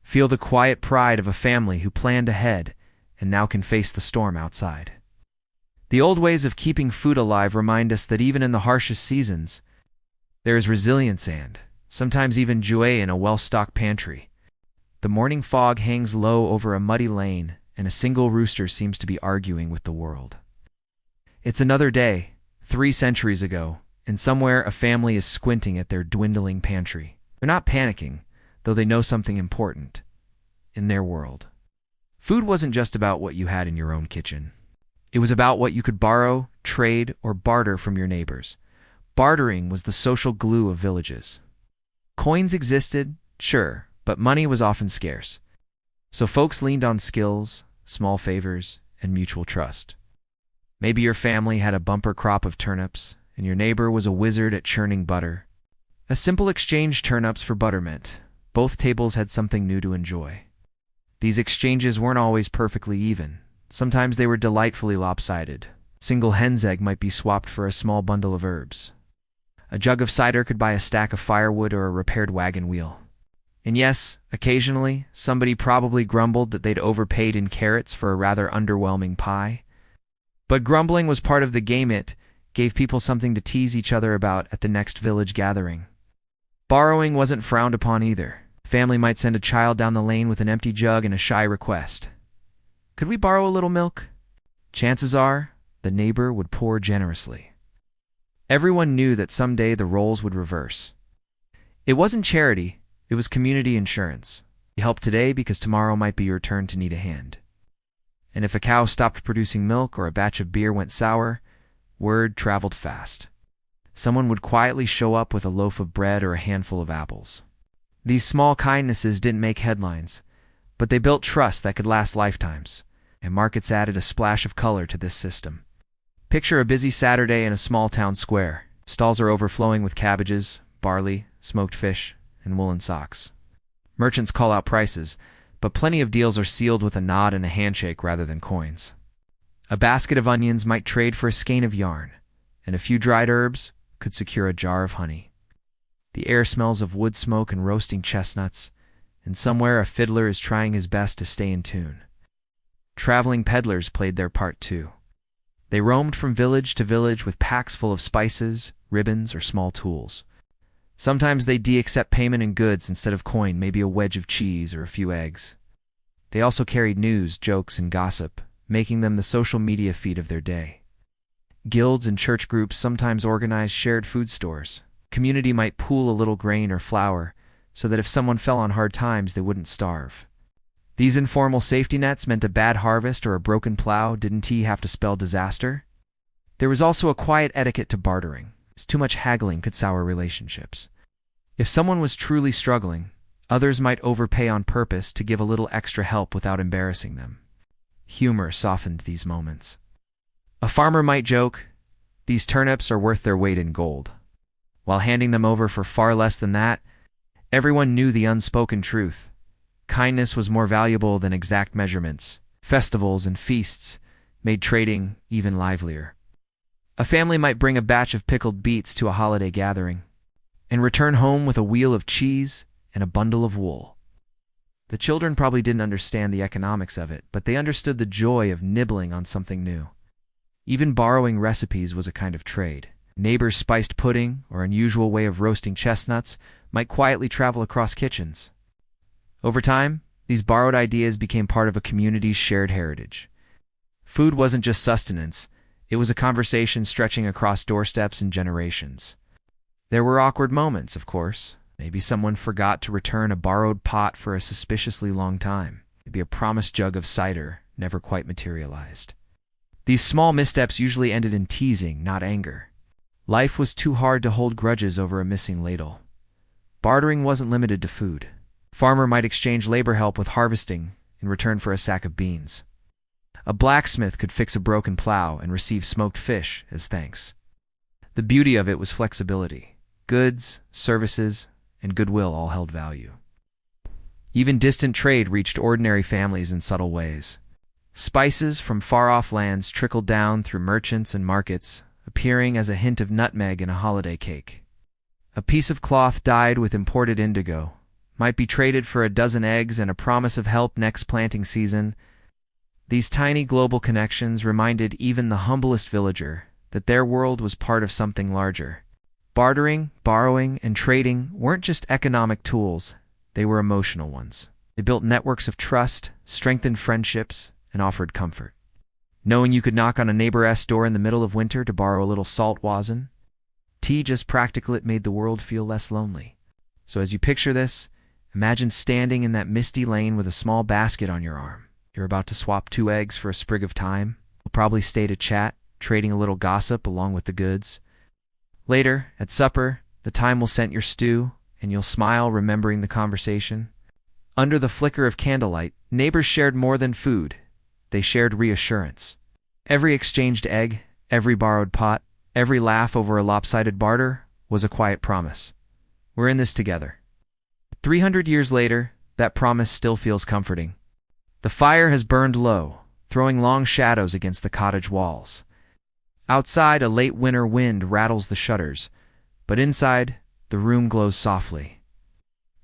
A: Feel the quiet pride of a family who planned ahead and now can face the storm outside. The old ways of keeping food alive remind us that even in the harshest seasons, there is resilience and, sometimes even joy in a well-stocked pantry. The morning fog hangs low over a muddy lane, and a single rooster seems to be arguing with the world. It's another day, 3 centuries ago, and somewhere a family is squinting at their dwindling pantry. They're not panicking, though they know something important. In their world, food wasn't just about what you had in your own kitchen. It was about what you could borrow, trade, or barter from your neighbors. Bartering was the social glue of villages. Coins existed, sure, but money was often scarce. So folks leaned on skills, small favors, and mutual trust. Maybe your family had a bumper crop of turnips, and your neighbor was a wizard at churning butter. A simple exchange turnips for butter meant both tables had something new to enjoy. These exchanges weren't always perfectly even. Sometimes they were delightfully lopsided. A single hen's egg might be swapped for a small bundle of herbs. A jug of cider could buy a stack of firewood or a repaired wagon wheel. And yes, occasionally, somebody probably grumbled that they'd overpaid in carrots for a rather underwhelming pie. But grumbling was part of the game. It gave people something to tease each other about at the next village gathering. Borrowing wasn't frowned upon either. A family might send a child down the lane with an empty jug and a shy request. Could we borrow a little milk? Chances are, the neighbor would pour generously. Everyone knew that someday the roles would reverse. It wasn't charity, it was community insurance. You help today because tomorrow might be your turn to need a hand. And if a cow stopped producing milk or a batch of beer went sour, word traveled fast. Someone would quietly show up with a loaf of bread or a handful of apples. These small kindnesses didn't make headlines, but they built trust that could last lifetimes, and markets added a splash of color to this system. Picture a busy Saturday in a small town square. Stalls are overflowing with cabbages, barley, smoked fish, and woolen socks. Merchants call out prices, but plenty of deals are sealed with a nod and a handshake rather than coins. A basket of onions might trade for a skein of yarn, and a few dried herbs could secure a jar of honey. The air smells of wood smoke and roasting chestnuts, and somewhere a fiddler is trying his best to stay in tune. Traveling peddlers played their part too. They roamed from village to village with packs full of spices, ribbons, or small tools. Sometimes they'd accept payment in goods instead of coin, maybe a wedge of cheese or a few eggs. They also carried news, jokes, and gossip, making them the social media feed of their day. Guilds and church groups sometimes organized shared food stores. Community might pool a little grain or flour, so that if someone fell on hard times, they wouldn't starve. These informal safety nets meant a bad harvest or a broken plow didn't have to spell disaster. There was also a quiet etiquette to bartering, as too much haggling could sour relationships. If someone was truly struggling, others might overpay on purpose to give a little extra help without embarrassing them. Humor softened these moments. A farmer might joke, "These turnips are worth their weight in gold," while handing them over for far less than that. Everyone knew the unspoken truth. Kindness was more valuable than exact measurements. Festivals and feasts made trading even livelier. A family might bring a batch of pickled beets to a holiday gathering and return home with a wheel of cheese and a bundle of wool. The children probably didn't understand the economics of it, but they understood the joy of nibbling on something new. Even borrowing recipes was a kind of trade. Neighbors' spiced pudding or unusual way of roasting chestnuts might quietly travel across kitchens. Over time, these borrowed ideas became part of a community's shared heritage. Food wasn't just sustenance, it was a conversation stretching across doorsteps and generations. There were awkward moments, of course. Maybe someone forgot to return a borrowed pot for a suspiciously long time. Maybe a promised jug of cider never quite materialized. These small missteps usually ended in teasing, not anger. Life was too hard to hold grudges over a missing ladle. Bartering wasn't limited to food. Farmer might exchange labor help with harvesting in return for a sack of beans. A blacksmith could fix a broken plow and receive smoked fish as thanks. The beauty of it was flexibility. Goods, services, and goodwill all held value. Even distant trade reached ordinary families in subtle ways. Spices from far-off lands trickled down through merchants and markets, appearing as a hint of nutmeg in a holiday cake. A piece of cloth dyed with imported indigo might be traded for a dozen eggs and a promise of help next planting season. These tiny global connections reminded even the humblest villager that their world was part of something larger. Bartering, borrowing, and trading weren't just economic tools, they were emotional ones. They built networks of trust, strengthened friendships, and offered comfort. Knowing you could knock on a neighbor's door in the middle of winter to borrow a little salt wasn't just practical, it made the world feel less lonely. So as you picture this, imagine standing in that misty lane with a small basket on your arm. You're about to swap 2 eggs for a sprig of thyme. You'll probably stay to chat, trading a little gossip along with the goods. Later, at supper, the thyme will scent your stew, and you'll smile remembering the conversation. Under the flicker of candlelight, neighbors shared more than food. They shared reassurance. Every exchanged egg, every borrowed pot, every laugh over a lopsided barter was a quiet promise. We're in this together. 300 years later, that promise still feels comforting. The fire has burned low, throwing long shadows against the cottage walls. Outside, a late winter wind rattles the shutters, but inside, the room glows softly.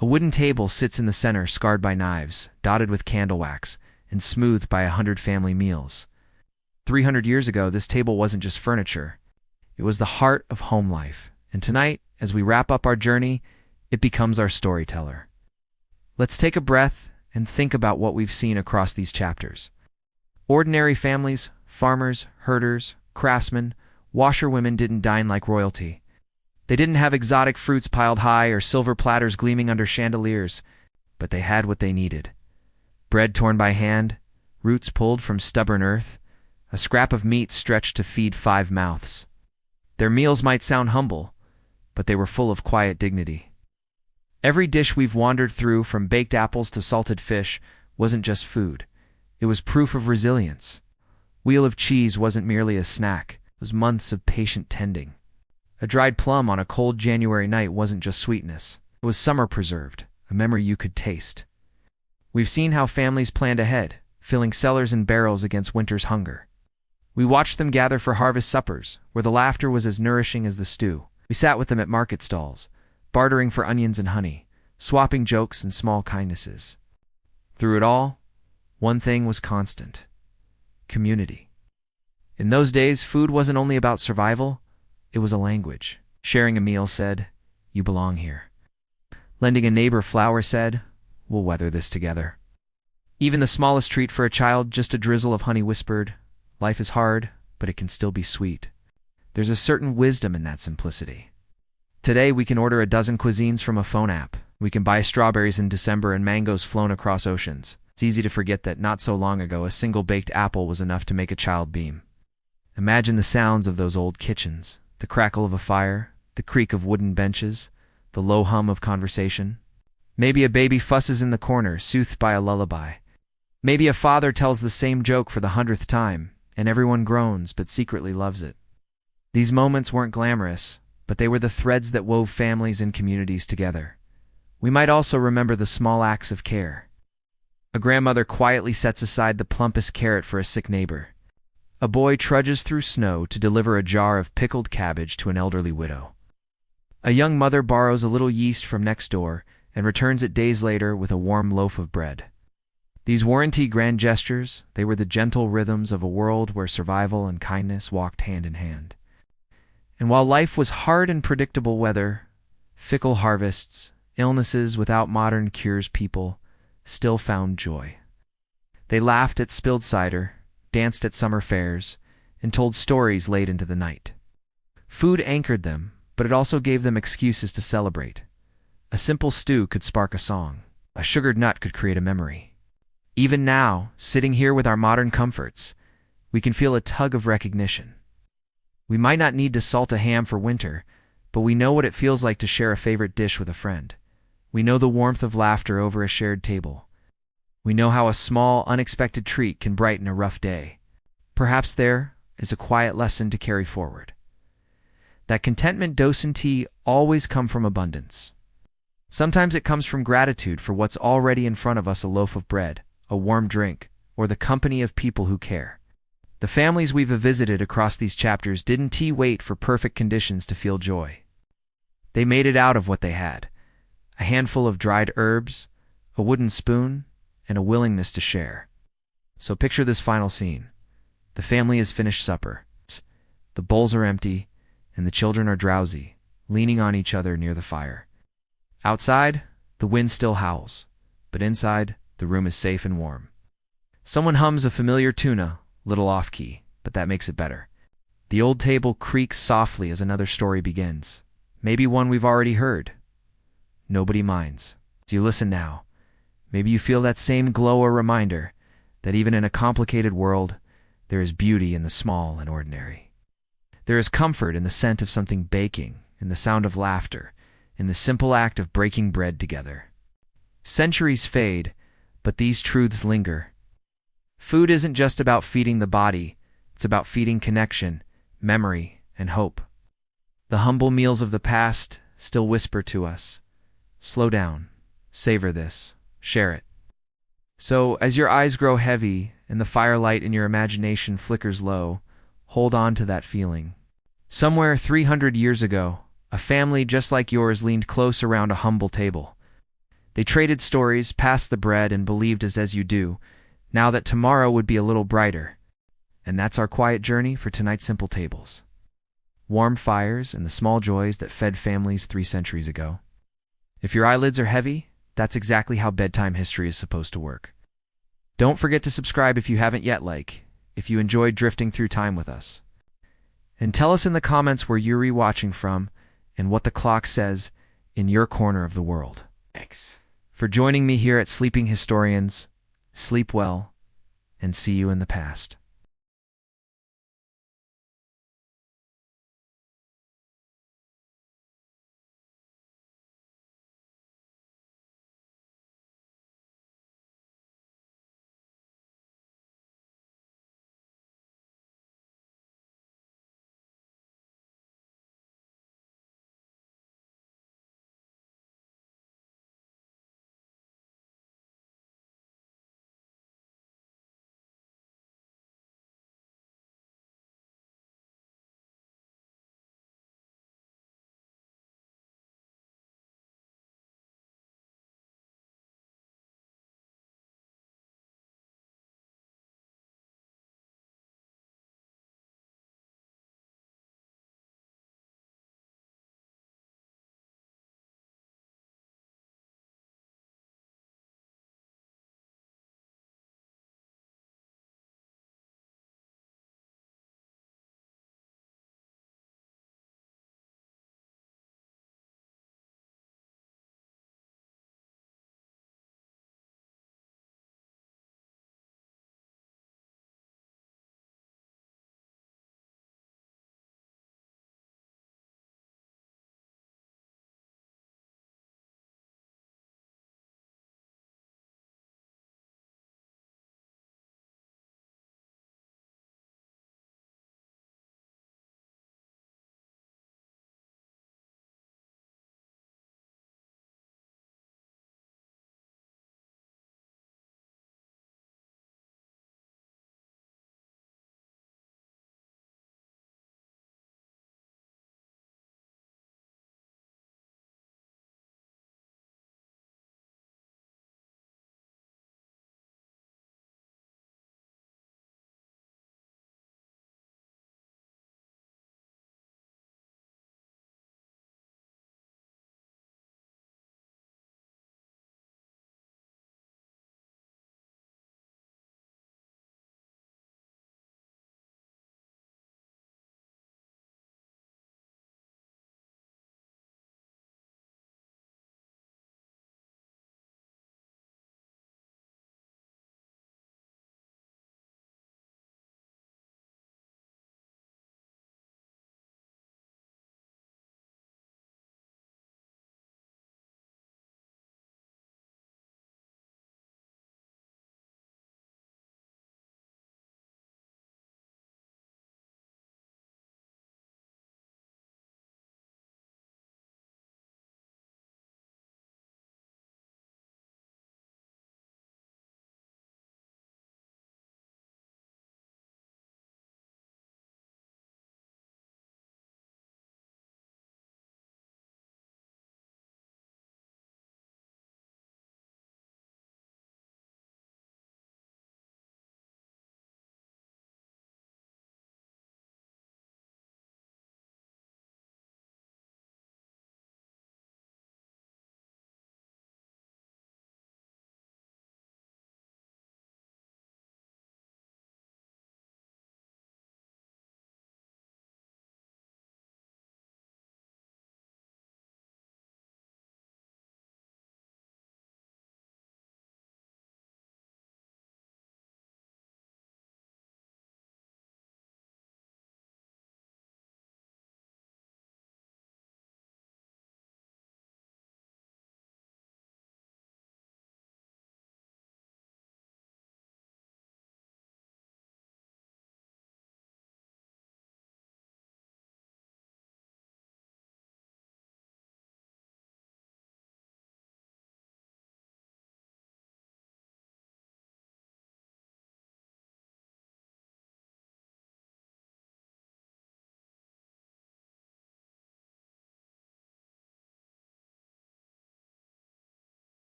A: A wooden table sits in the center, scarred by knives, dotted with candle wax, and smoothed by 100 family meals. 300 years ago, this table wasn't just furniture. It was the heart of home life, and tonight, as we wrap up our journey, it becomes our storyteller. Let's take a breath and think about what we've seen across these chapters. Ordinary families, farmers, herders, craftsmen, washerwomen didn't dine like royalty. They didn't have exotic fruits piled high or silver platters gleaming under chandeliers, but they had what they needed. Bread torn by hand, roots pulled from stubborn earth, a scrap of meat stretched to feed 5 mouths. Their meals might sound humble, but they were full of quiet dignity. Every dish we've wandered through, from baked apples to salted fish, wasn't just food. It was proof of resilience. Wheel of cheese wasn't merely a snack. It was months of patient tending. A dried plum on a cold January night wasn't just sweetness. It was summer preserved, a memory you could taste. We've seen how families planned ahead, filling cellars and barrels against winter's hunger. We watched them gather for harvest suppers, where the laughter was as nourishing as the stew. We sat with them at market stalls, bartering for onions and honey, swapping jokes and small kindnesses. Through it all, one thing was constant: community. In those days, food wasn't only about survival, it was a language. Sharing a meal said, "You belong here." Lending a neighbor flour said, "We'll weather this together." Even the smallest treat for a child, just a drizzle of honey, whispered, "Life is hard, but it can still be sweet." There's a certain wisdom in that simplicity. Today, we can order a dozen cuisines from a phone app, We can buy strawberries in December and mangoes flown across oceans. It's easy to forget that not so long ago a single baked apple was enough to make a child beam. Imagine the sounds of those old kitchens, the crackle of a fire, the creak of wooden benches, the low hum of conversation. Maybe a baby fusses in the corner, soothed by a lullaby. Maybe a father tells the same joke for the 100th time, and everyone groans but secretly loves it. These moments weren't glamorous, but they were the threads that wove families and communities together. We might also remember the small acts of care. A grandmother quietly sets aside the plumpest carrot for a sick neighbor. A boy trudges through snow to deliver a jar of pickled cabbage to an elderly widow. A young mother borrows a little yeast from next door and returns it days later with a warm loaf of bread. These weren't grand gestures, they were the gentle rhythms of a world where survival and kindness walked hand in hand. And while life was hard and predictable weather, fickle harvests, illnesses without modern cures, people still found joy. They laughed at spilled cider, danced at summer fairs, and told stories late into the night. Food anchored them, but it also gave them excuses to celebrate. A simple stew could spark a song. A sugared nut could create a memory. Even now, sitting here with our modern comforts, we can feel a tug of recognition. We might not need to salt a ham for winter, but we know what it feels like to share a favorite dish with a friend. We know the warmth of laughter over a shared table. We know how a small, unexpected treat can brighten a rough day. Perhaps there is a quiet lesson to carry forward. That contentment doesn't always come from abundance. Sometimes it comes from gratitude for what's already in front of us: a loaf of bread, a warm drink, or the company of people who care. The families we've visited across these chapters didn't wait for perfect conditions to feel joy. They made it out of what they had: a handful of dried herbs, a wooden spoon, and a willingness to share. So picture this final scene. The family has finished supper. The bowls are empty, and the children are drowsy, leaning on each other near the fire. Outside, the wind still howls, but inside, the room is safe and warm. Someone hums a familiar tune, a little off-key, but that makes it better. The old table creaks softly as another story begins, maybe one we've already heard. Nobody minds. As you listen now, maybe you feel that same glow, a reminder that even in a complicated world, there is beauty in the small and ordinary. There is comfort in the scent of something baking, in the sound of laughter, in the simple act of breaking bread together. Centuries fade, but these truths linger. Food isn't just about feeding the body, it's about feeding connection, memory, and hope. The humble meals of the past still whisper to us, slow down, savor this, share it. So, as your eyes grow heavy and the firelight in your imagination flickers low, hold on to that feeling. Somewhere 300 years ago, a family just like yours leaned close around a humble table. They traded stories, passed the bread, and believed as you do, now that tomorrow would be a little brighter. And that's our quiet journey for tonight's Simple Tables. Warm fires and the small joys that fed families 3 centuries ago. If your eyelids are heavy, that's exactly how bedtime history is supposed to work. Don't forget to subscribe if you haven't yet, if you enjoyed drifting through time with us. And tell us in the comments where you're watching from and what the clock says in your corner of the world. Thanks for joining me here at Sleeping Historians. Sleep well, and see you in the past.